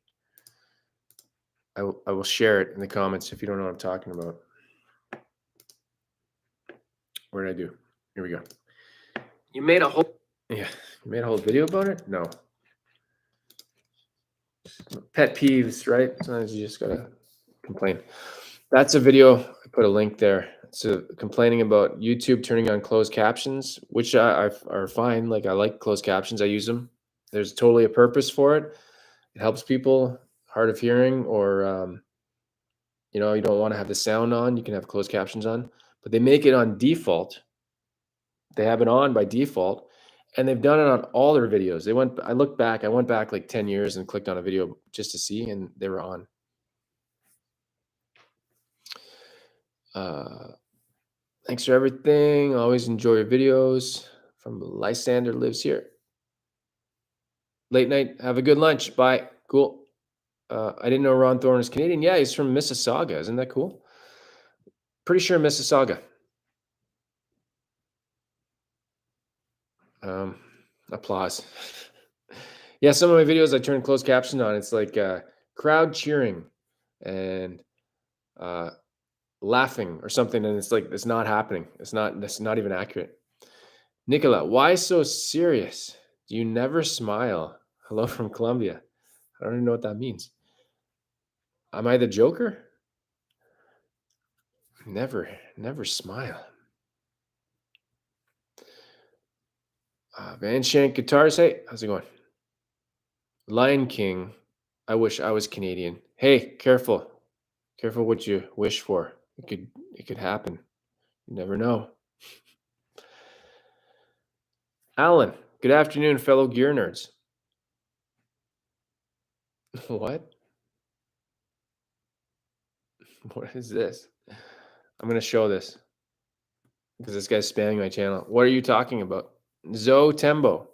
I will share it in the comments if you don't know what I'm talking about. What did I do? Here we go. You made a whole video about it? No. Pet peeves, right? Sometimes you just gotta complain. That's a video. I put a link there. So complaining about YouTube turning on closed captions, which are fine. Like I like closed captions. I use them. There's totally a purpose for it. It helps people hard of hearing, or you don't want to have the sound on. You can have closed captions on, but they make it on default. They have it on by default, and they've done it on all their videos. I went back like 10 years and clicked on a video just to see, and they were on. Thanks for everything. Always enjoy your videos. From Lysander lives here. Late night. Have a good lunch. Bye. Cool. I didn't know Ron Thorne is Canadian. Yeah, he's from Mississauga. Isn't that cool? Pretty sure Mississauga. Applause. Yeah, some of my videos I turn closed caption on. It's like crowd cheering and laughing or something, and it's like it's not happening. It's not even accurate. Nicola, why so serious? Do you never smile? Hello from Colombia. I don't even know what that means. Am I the Joker? Never smile. Van Shank Guitars. Hey, how's it going? Lion King. I wish I was Canadian. Hey, careful. Careful what you wish for. It could happen. You never know. Alan, good afternoon, fellow gear nerds. What? What is this? I'm going to show this because this guy's spamming my channel. What are you talking about? Zoe Tembo.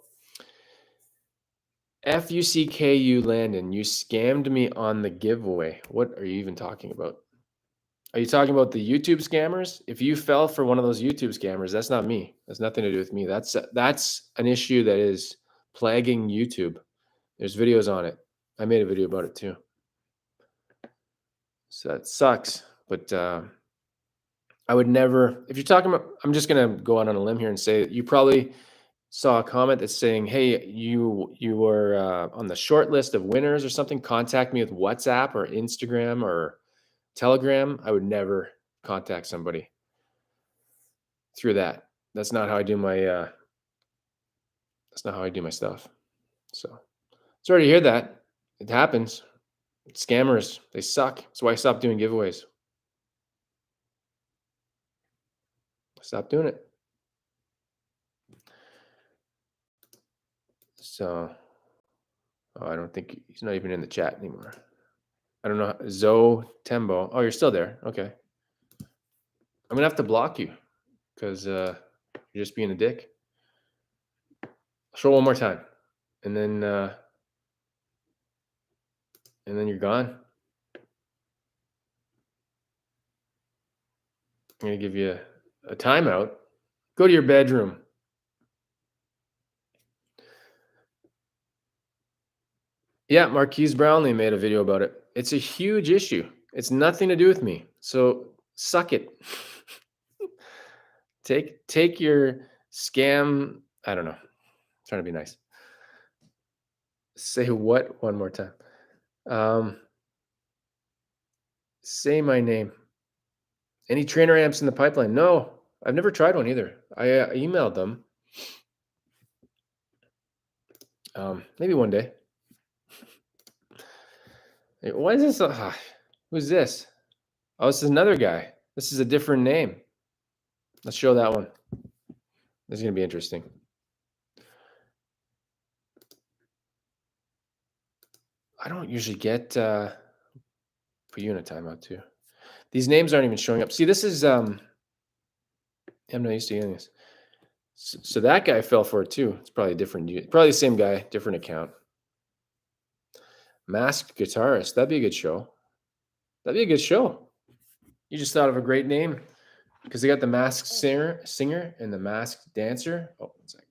FUCKU Landon, you scammed me on the giveaway. What are you even talking about? Are you talking about the YouTube scammers? If you fell for one of those YouTube scammers, that's not me. That's nothing to do with me. That's an issue that is plaguing YouTube. There's videos on it. I made a video about it too. So that sucks. But I would never, if you're talking about, I'm just going to go out on a limb here and say that you probably saw a comment that's saying, "Hey, you were on the short list of winners or something. Contact me with WhatsApp or Instagram or Telegram." I would never contact somebody through that. That's not how I do my. That's not how I do my stuff. So sorry to hear that. It happens. Scammers, they suck. That's why I stopped doing giveaways. Stop doing it. So, oh, I don't think he's not even in the chat anymore. I don't know. Zoe Tembo. Oh, you're still there. Okay. I'm gonna have to block you because you're just being a dick. I'll show one more time, and then you're gone. I'm gonna give you a timeout. Go to your bedroom. Yeah, Marquise Brownlee made a video about it. It's a huge issue. It's nothing to do with me. So suck it. Take your scam. I don't know. I'm trying to be nice. Say what one more time? Say my name. Any trainer amps in the pipeline? No, I've never tried one either. I emailed them. Maybe one day. Hey, why is this? Who's this? Oh, this is another guy. This is a different name. Let's show that one. This is going to be interesting. I don't usually get put you in a timeout too. These names aren't even showing up. See, this is I'm not used to getting this. So that guy fell for it too. It's probably a different, probably the same guy, different account. Masked Guitarist. That'd be a good show. That'd be a good show. You just thought of a great name because they got the masked singer and the masked dancer. Oh, one second.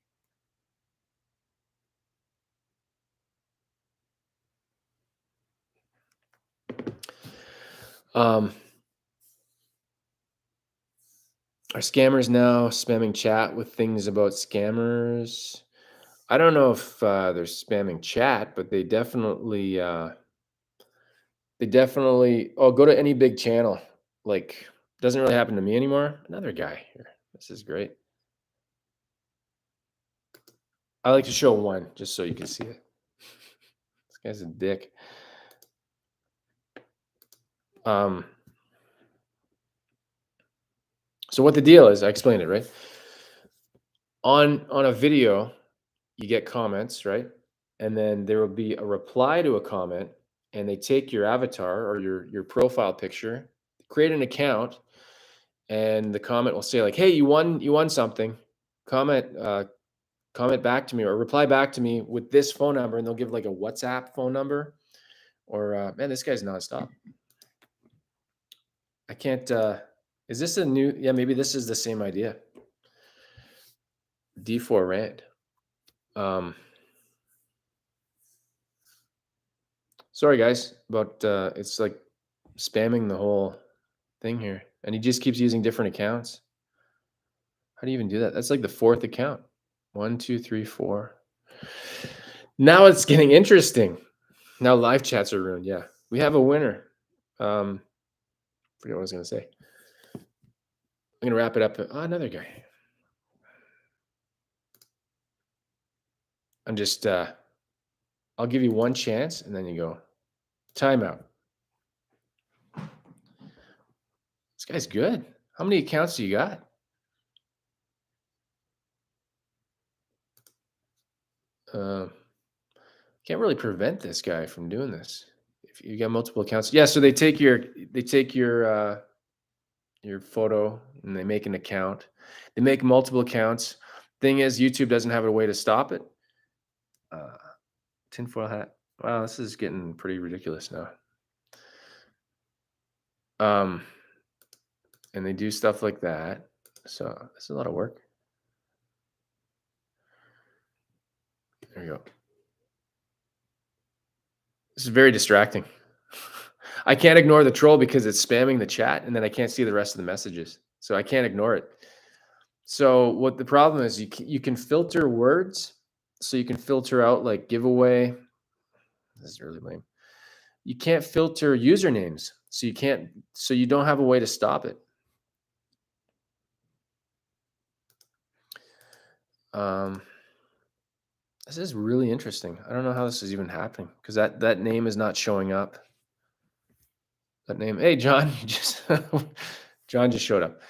Are scammers now spamming chat with things about scammers? I don't know if they're spamming chat, but they definitely oh, go to any big channel. Like, doesn't really happen to me anymore. Another guy here. This is great. I like to show one just so you can see it. This guy's a dick. So what the deal is, I explained it, right? On a video, you get comments, right? And then there will be a reply to a comment, and they take your avatar or your profile picture, create an account, and the comment will say like, "Hey, you won something. Comment back to me or reply back to me with this phone number," and they'll give like a WhatsApp phone number. Or man, this guy's nonstop. I can't. Is this a new? Yeah, maybe this is the same idea. D4 Rand. Sorry guys, but it's like spamming the whole thing here, and he just keeps using different accounts. How do you even do that? That's like the fourth account. 1, 2, 3, 4. Now it's getting interesting. Now live chats are ruined. Yeah, we have a winner. Forget what I was going to say. I'm going to wrap it up. Oh, another guy. I'm just, I'll give you one chance and then you go, timeout. This guy's good. How many accounts do you got? Can't really prevent this guy from doing this. If you got multiple accounts. Yeah, so they take your photo and they make an account. They make multiple accounts. Thing is, YouTube doesn't have a way to stop it. Tinfoil hat. Wow, this is getting pretty ridiculous now. And they do stuff like that. So this is a lot of work. There you go. This is very distracting. I can't ignore the troll because it's spamming the chat, and then I can't see the rest of the messages. So I can't ignore it. So what the problem is, you can filter words. So you can filter out like giveaway. This is really lame. You can't filter usernames. So you can't, so you don't have a way to stop it. This is really interesting. I don't know how this is even happening because that name is not showing up. That name. Hey, John, you just John just showed up.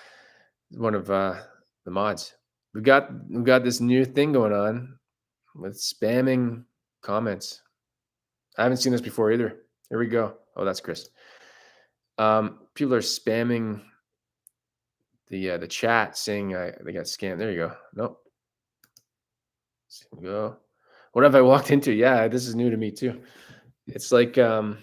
One of the mods. We've got this new thing going on with spamming comments. I haven't seen this before either. Here we go. Oh, that's Chris. People are spamming the chat saying they got scammed. There you go. Nope. Go. What have I walked into? Yeah, this is new to me too. It's like yeah,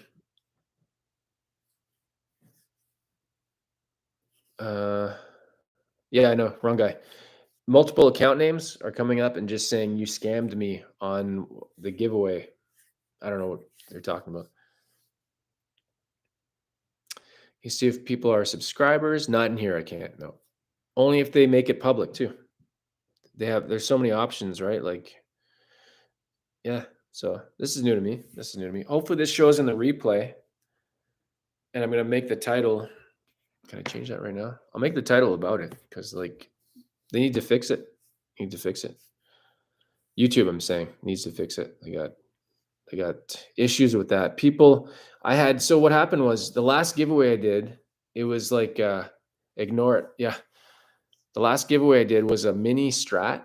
I know, wrong guy. Multiple account names are coming up and just saying you scammed me on the giveaway. I don't know what they're talking about. You see if people are subscribers. Not in here. I can't. No. Only if they make it public too. There's so many options, right? Like, yeah. So this is new to me. This is new to me. Hopefully this shows in the replay. And I'm gonna make the title. Can I change that right now? I'll make the title about it because like they need to fix it. Need to fix it. YouTube, I'm saying, needs to fix it. They got issues with that. People, so what happened was the last giveaway I did, it was like ignore it. Yeah. The last giveaway I did was a mini Strat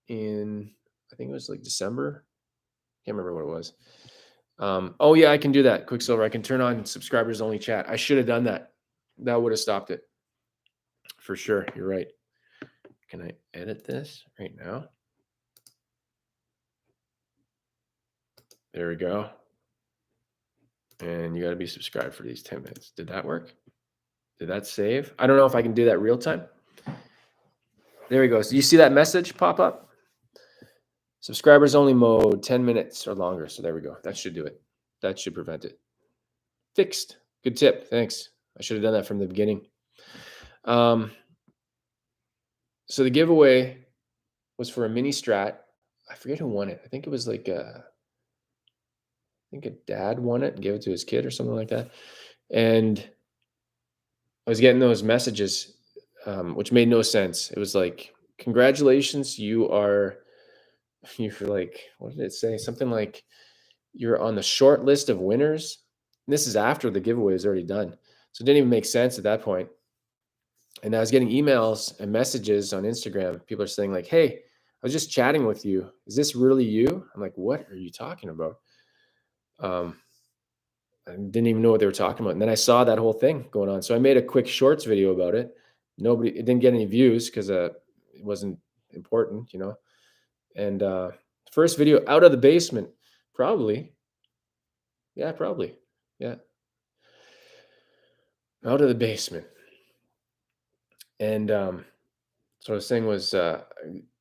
in, I think it was like December. Can't remember what it was. Oh yeah, I can do that. Quicksilver. I can turn on subscribers only chat. I should have done that. That would have stopped it. For sure. You're right. Can I edit this right now? There we go. And you got to be subscribed for these 10 minutes. Did that work? Did that save? I don't know if I can do that real time. There we go. So you see that message pop up? Subscribers only mode, 10 minutes or longer. So there we go. That should do it. That should prevent it. Fixed. Good tip. Thanks. I should have done that from the beginning. So the giveaway was for a mini Strat. I forget who won it. I think it was like I think a dad won it and gave it to his kid or something like that. And I was getting those messages, which made no sense. It was like, congratulations, you're like, what did it say? Something like you're on the short list of winners. And this is after the giveaway is already done. So it didn't even make sense at that point. And I was getting emails and messages on Instagram. People are saying like, hey, I was just chatting with you. Is this really you? I'm like, what are you talking about? I didn't even know what they were talking about. And then I saw that whole thing going on. So I made a quick shorts video about it. It didn't get any views because it wasn't important, you know. And first video out of the basement, probably. Yeah, probably. Yeah. Out of the basement. And so I was saying was that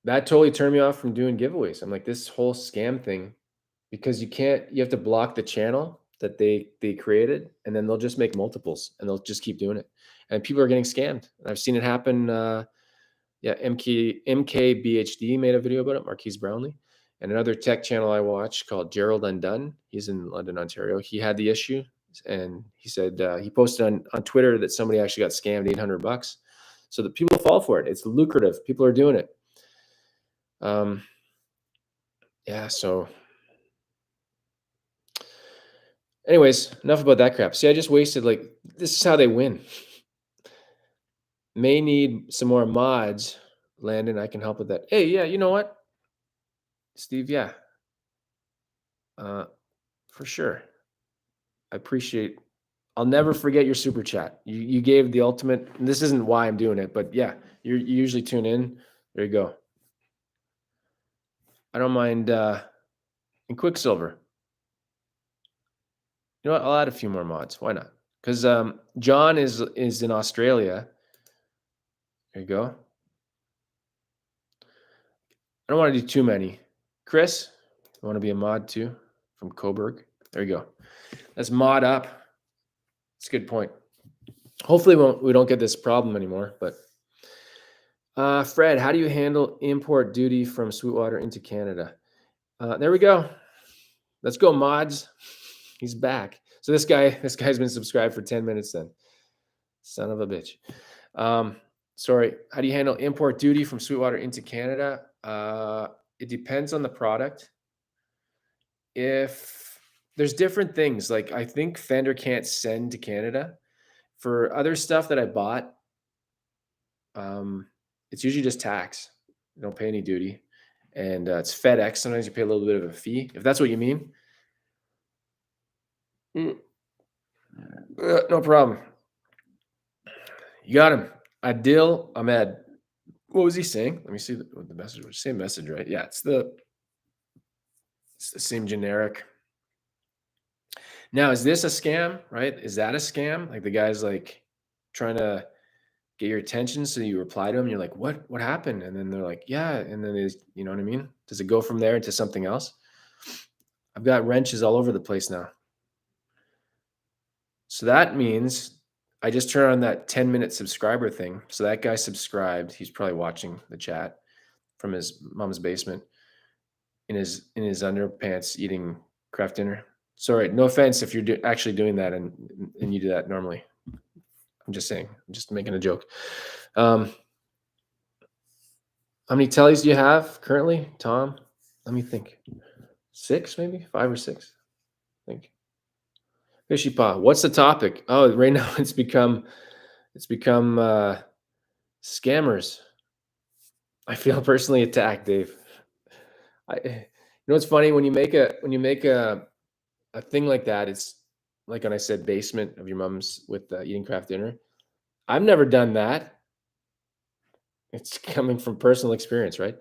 totally turned me off from doing giveaways. I'm like, this whole scam thing, because you have to block the channel that they created, and then they'll just make multiples and they'll just keep doing it. And people are getting scammed. And I've seen it happen. Yeah, MKBHD made a video about it, Marquise Brownlee. And another tech channel I watch called Gerald Undone. He's in London, Ontario. He had the issue, and he said he posted on Twitter that somebody actually got scammed $800. So that people fall for it. It's lucrative. People are doing it. Yeah. So, anyways, enough about that crap. See, I just wasted this is how they win. May need some more mods. Landon, I can help with that. Hey, yeah, you know what? Steve, yeah. For sure. I appreciate. I'll never forget your super chat. You gave the ultimate. This isn't why I'm doing it, but yeah, you usually tune in. There you go. I don't mind. In Quicksilver. You know what? I'll add a few more mods. Why not? Because John is in Australia. There you go. I don't want to do too many. Chris, you want to be a mod too from Coburg? There you go. Let's mod up. It's a good point. Hopefully we don't get this problem anymore. But Fred, how do you handle import duty from Sweetwater into Canada? There we go. Let's go, mods. He's back. So this guy's been subscribed for 10 minutes then. Son of a bitch. Sorry. How do you handle import duty from Sweetwater into Canada? It depends on the product. If there's different things, like I think Fender can't send to Canada. For other stuff that I bought, it's usually just tax. You don't pay any duty. And it's FedEx. Sometimes you pay a little bit of a fee, if that's what you mean. No problem. You got him. Adil Ahmed. What was he saying? Let me see the message was. Same message, right? Yeah, it's the same generic. Now, is this a scam, right? Is that a scam? Like the guy's like trying to get your attention, so you reply to him, and you're like, what happened? And then they're like, yeah, and then you know what I mean? Does it go from there into something else? I've got wrenches all over the place now. So that means I just turn on that 10-minute subscriber thing. So that guy subscribed. He's probably watching the chat from his mom's basement in his underpants eating craft dinner. Sorry, no offense if you're actually doing that and you do that normally. I'm just saying. I'm just making a joke. How many tellies do you have currently, Tom? Let me think. 6, maybe 5 or 6. I think. Fishy Paw. What's the topic? Oh, right now it's become scammers. I feel personally attacked, Dave. You know what's funny, when you make a thing like that, it's like when I said basement of your mom's with eating craft dinner. I've never done that. It's coming from personal experience, right?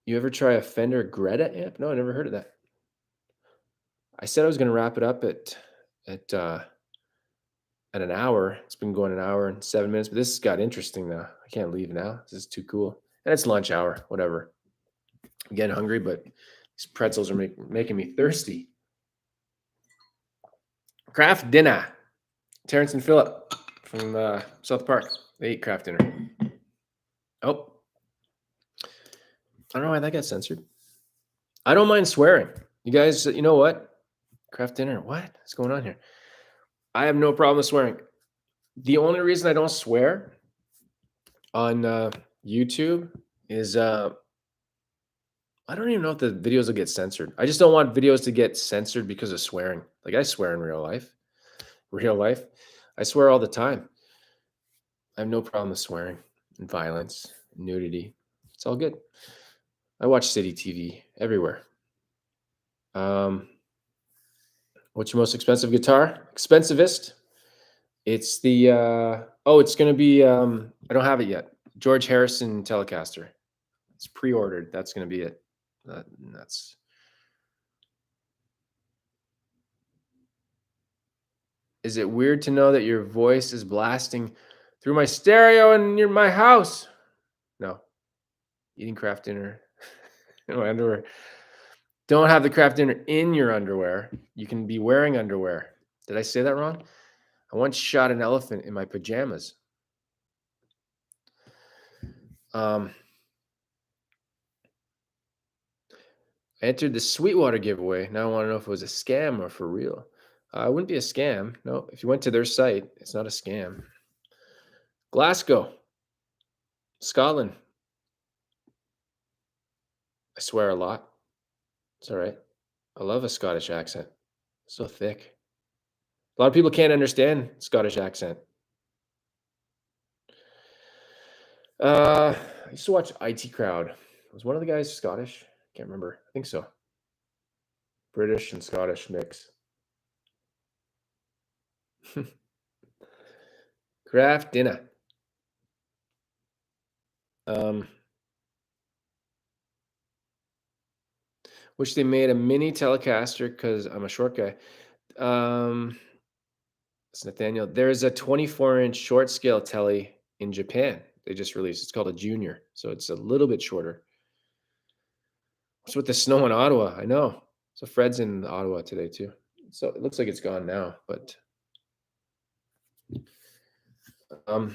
You ever try a Fender Greta amp? No, I never heard of that. I said I was going to wrap it up at an hour. It's been going an hour and 7 minutes, but this got interesting now. I can't leave now. This is too cool. And it's lunch hour, whatever. I'm getting hungry, but these pretzels are making me thirsty. Craft dinner. Terrence and Phillip from South Park. They eat craft dinner. Oh. I don't know why that got censored. I don't mind swearing. You guys, you know what? Craft dinner. What's going on here? I have no problem with swearing. The only reason I don't swear on YouTube is I don't even know if the videos will get censored. I just don't want videos to get censored because of swearing. Like I swear in real life. I swear all the time. I have no problem with swearing and violence, and nudity. It's all good. I watch City TV everywhere. What's your most expensive guitar? Expensivest? It's the it's gonna be I don't have it yet. George Harrison Telecaster. It's pre-ordered. That's gonna be it. That's Is it weird to know that your voice is blasting through my stereo in my house? No. Eating craft dinner in my underwear. Don't have the craft dinner in your underwear. You can be wearing underwear. Did I say that wrong? I once shot an elephant in my pajamas. I entered the Sweetwater giveaway. Now I want to know if it was a scam or for real. It wouldn't be a scam. No, if you went to their site, it's not a scam. Glasgow, Scotland. I swear a lot. It's all right. I love a Scottish accent. It's so thick. A lot of people can't understand Scottish accent. I used to watch IT Crowd. Was one of the guys Scottish? Can't remember. I think so. British and Scottish mix. Craft dinner. Wish they made a mini Telecaster because I'm a short guy. It's Nathaniel. There's a 24-inch short scale telly in Japan. They just released. It's called a Junior, so it's a little bit shorter. What's with the snow in Ottawa? I know. So Fred's in Ottawa today too. So it looks like it's gone now, but I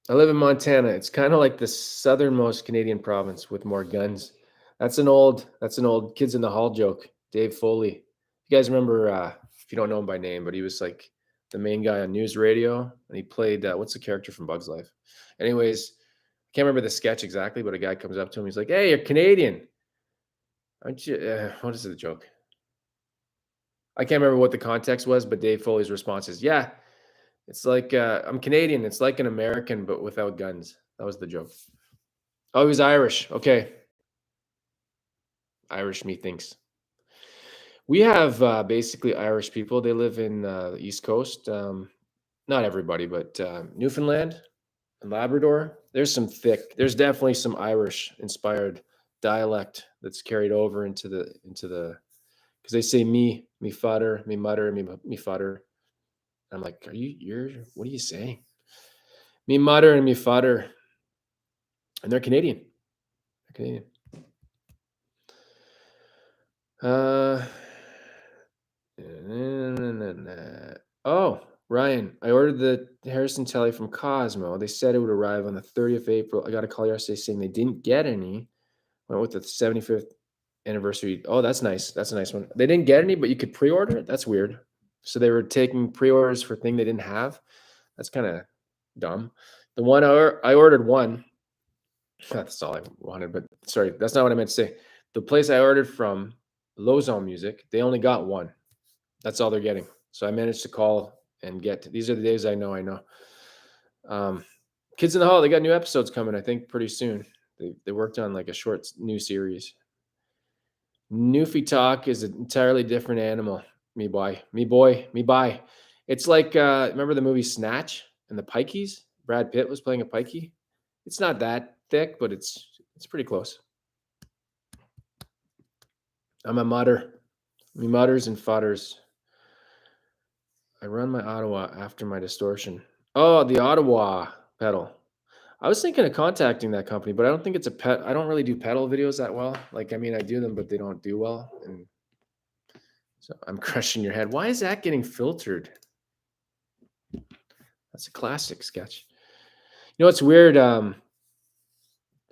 live in Montana. It's kind of like the southernmost Canadian province with more guns. That's an old Kids in the Hall joke. Dave Foley. You guys remember? If you don't know him by name, but he was like the main guy on news radio, and he played what's the character from Bug's Life? Anyways, I can't remember the sketch exactly, but a guy comes up to him. He's like, "Hey, you're Canadian, aren't you?" What is the joke? I can't remember what the context was, but Dave Foley's response is, "Yeah, it's like I'm Canadian. It's like an American, but without guns." That was the joke. Oh, he was Irish. Okay. Irish methinks. We have basically Irish people. They live in the East Coast. Not everybody, but Newfoundland and Labrador. There's definitely some Irish inspired dialect that's carried over into the, because they say me fudder, me mutter, me fudder. I'm like, what are you saying? Me mutter and me fudder. And they're Canadian. They're Canadian. Oh, Ryan, I ordered the Harrison Telly from Cosmo. They said it would arrive on the 30th of April. I got a call yesterday saying they didn't get any. Went with the 75th anniversary. Oh, that's nice. That's a nice one. They didn't get any, but you could pre-order it. That's weird. So they were taking pre-orders for thing they didn't have. That's kind of dumb. The one I ordered one. That's all I wanted, but sorry, that's not what I meant to say. The place I ordered from, Lozon Music, they only got one. That's all they're getting. So I managed to call and get. These are the days I know. Kids in the Hall, they got new episodes coming, I think, pretty soon. They worked on like a short new series. Newfie Talk is an entirely different animal. Me boy. It's like remember the movie Snatch and the Pikeys? Brad Pitt was playing a pikey. It's not that thick, but it's pretty close. I'm a mutter. Me mutters and fudders. I run my Ottawa after my distortion. Oh, the Ottawa pedal. I was thinking of contacting that company, but I don't think it's a pet. I don't really do pedal videos that well. Like, I mean, I do them, but they don't do well. And so I'm crushing your head. Why is that getting filtered? That's a classic sketch. You know what's weird?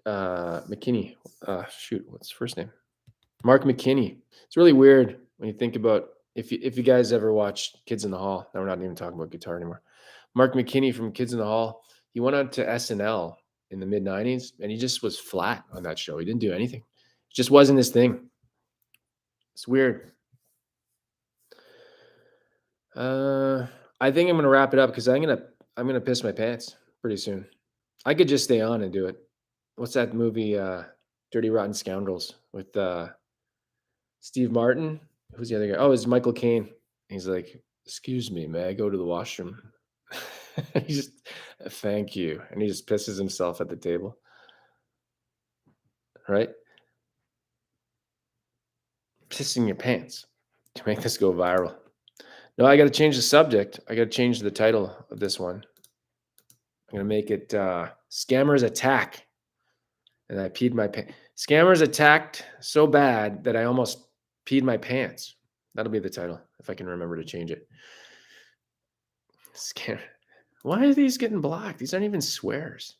McKinney. Shoot, what's his first name? Mark McKinney. It's really weird when you think about if you guys ever watched Kids in the Hall. Now we're not even talking about guitar anymore. Mark McKinney from Kids in the Hall. He went on to SNL in the mid 90s and he just was flat on that show. He didn't do anything. It just wasn't his thing. It's weird. I think I'm gonna wrap it up because I'm gonna piss my pants pretty soon. I could just stay on and do it. What's that movie? Dirty Rotten Scoundrels with Steve Martin. Who's the other guy? Oh, it's Michael Caine. He's like, "Excuse me, may I go to the washroom?" He just, "Thank you," and he just pisses himself at the table. Right? Pissing your pants to make this go viral. No, I got to change the subject. I got to change the title of this one. I'm gonna make it "Scammers Attack," and I peed my pants. Scammers attacked so bad that I almost peed my pants. That'll be the title if I can remember to change it. Scam. Why are these getting blocked? These aren't even swears.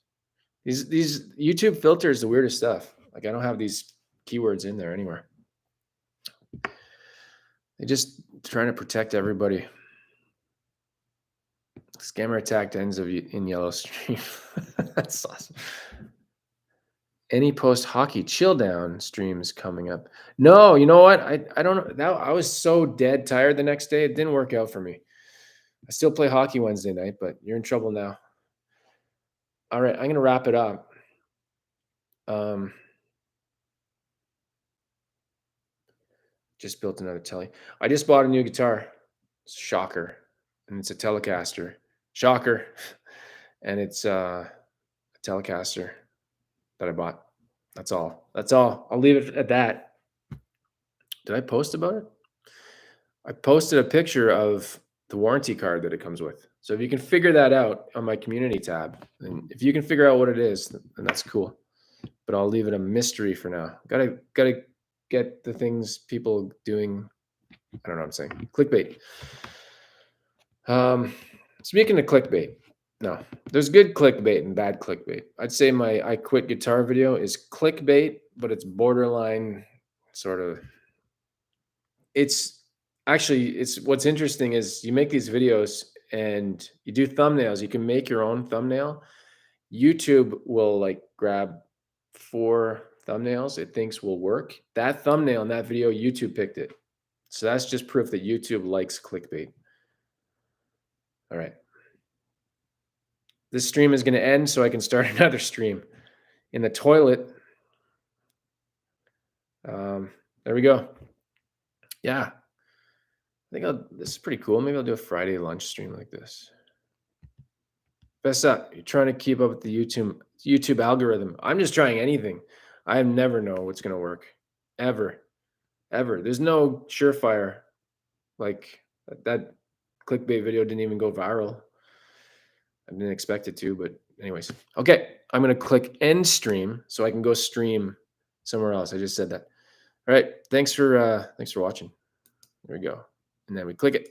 These YouTube filters, the weirdest stuff. Like I don't have these keywords in there anywhere. They just trying to protect everybody. Scammer attacked ends in yellow stream. That's awesome. Any post hockey chill down streams coming up? No, you know what? I don't know. I was so dead tired the next day. It didn't work out for me. I still play hockey Wednesday night, but you're in trouble now. All right, I'm going to wrap it up. Just built another telly. I just bought a new guitar. Shocker. And it's a Telecaster. Shocker. And it's a Telecaster that I bought. That's all. I'll leave it at that. Did I post about it? I posted a picture of the warranty card that it comes with. So if you can figure that out on my community tab, and if you can figure out what it is, then that's cool. But I'll leave it a mystery for now. Gotta get the things people doing. I don't know what I'm saying. Clickbait. Speaking of clickbait, no, there's good clickbait and bad clickbait. I'd say my I quit guitar video is clickbait, but it's borderline sort of. It's what's interesting is you make these videos and you do thumbnails. You can make your own thumbnail. YouTube will like grab 4 thumbnails it thinks will work. That thumbnail in that video, YouTube picked it. So that's just proof that YouTube likes clickbait. All right. This stream is going to end so I can start another stream in the toilet. There we go. Yeah. I think this is pretty cool. Maybe I'll do a Friday lunch stream like this. Best up. You're trying to keep up with the YouTube algorithm. I'm just trying anything. I never know what's going to work. Ever. There's no surefire. Like that clickbait video didn't even go viral. I didn't expect it to, but anyways. Okay, I'm going to click end stream so I can go stream somewhere else. I just said that. All right, thanks for watching. There we go. And then we click it.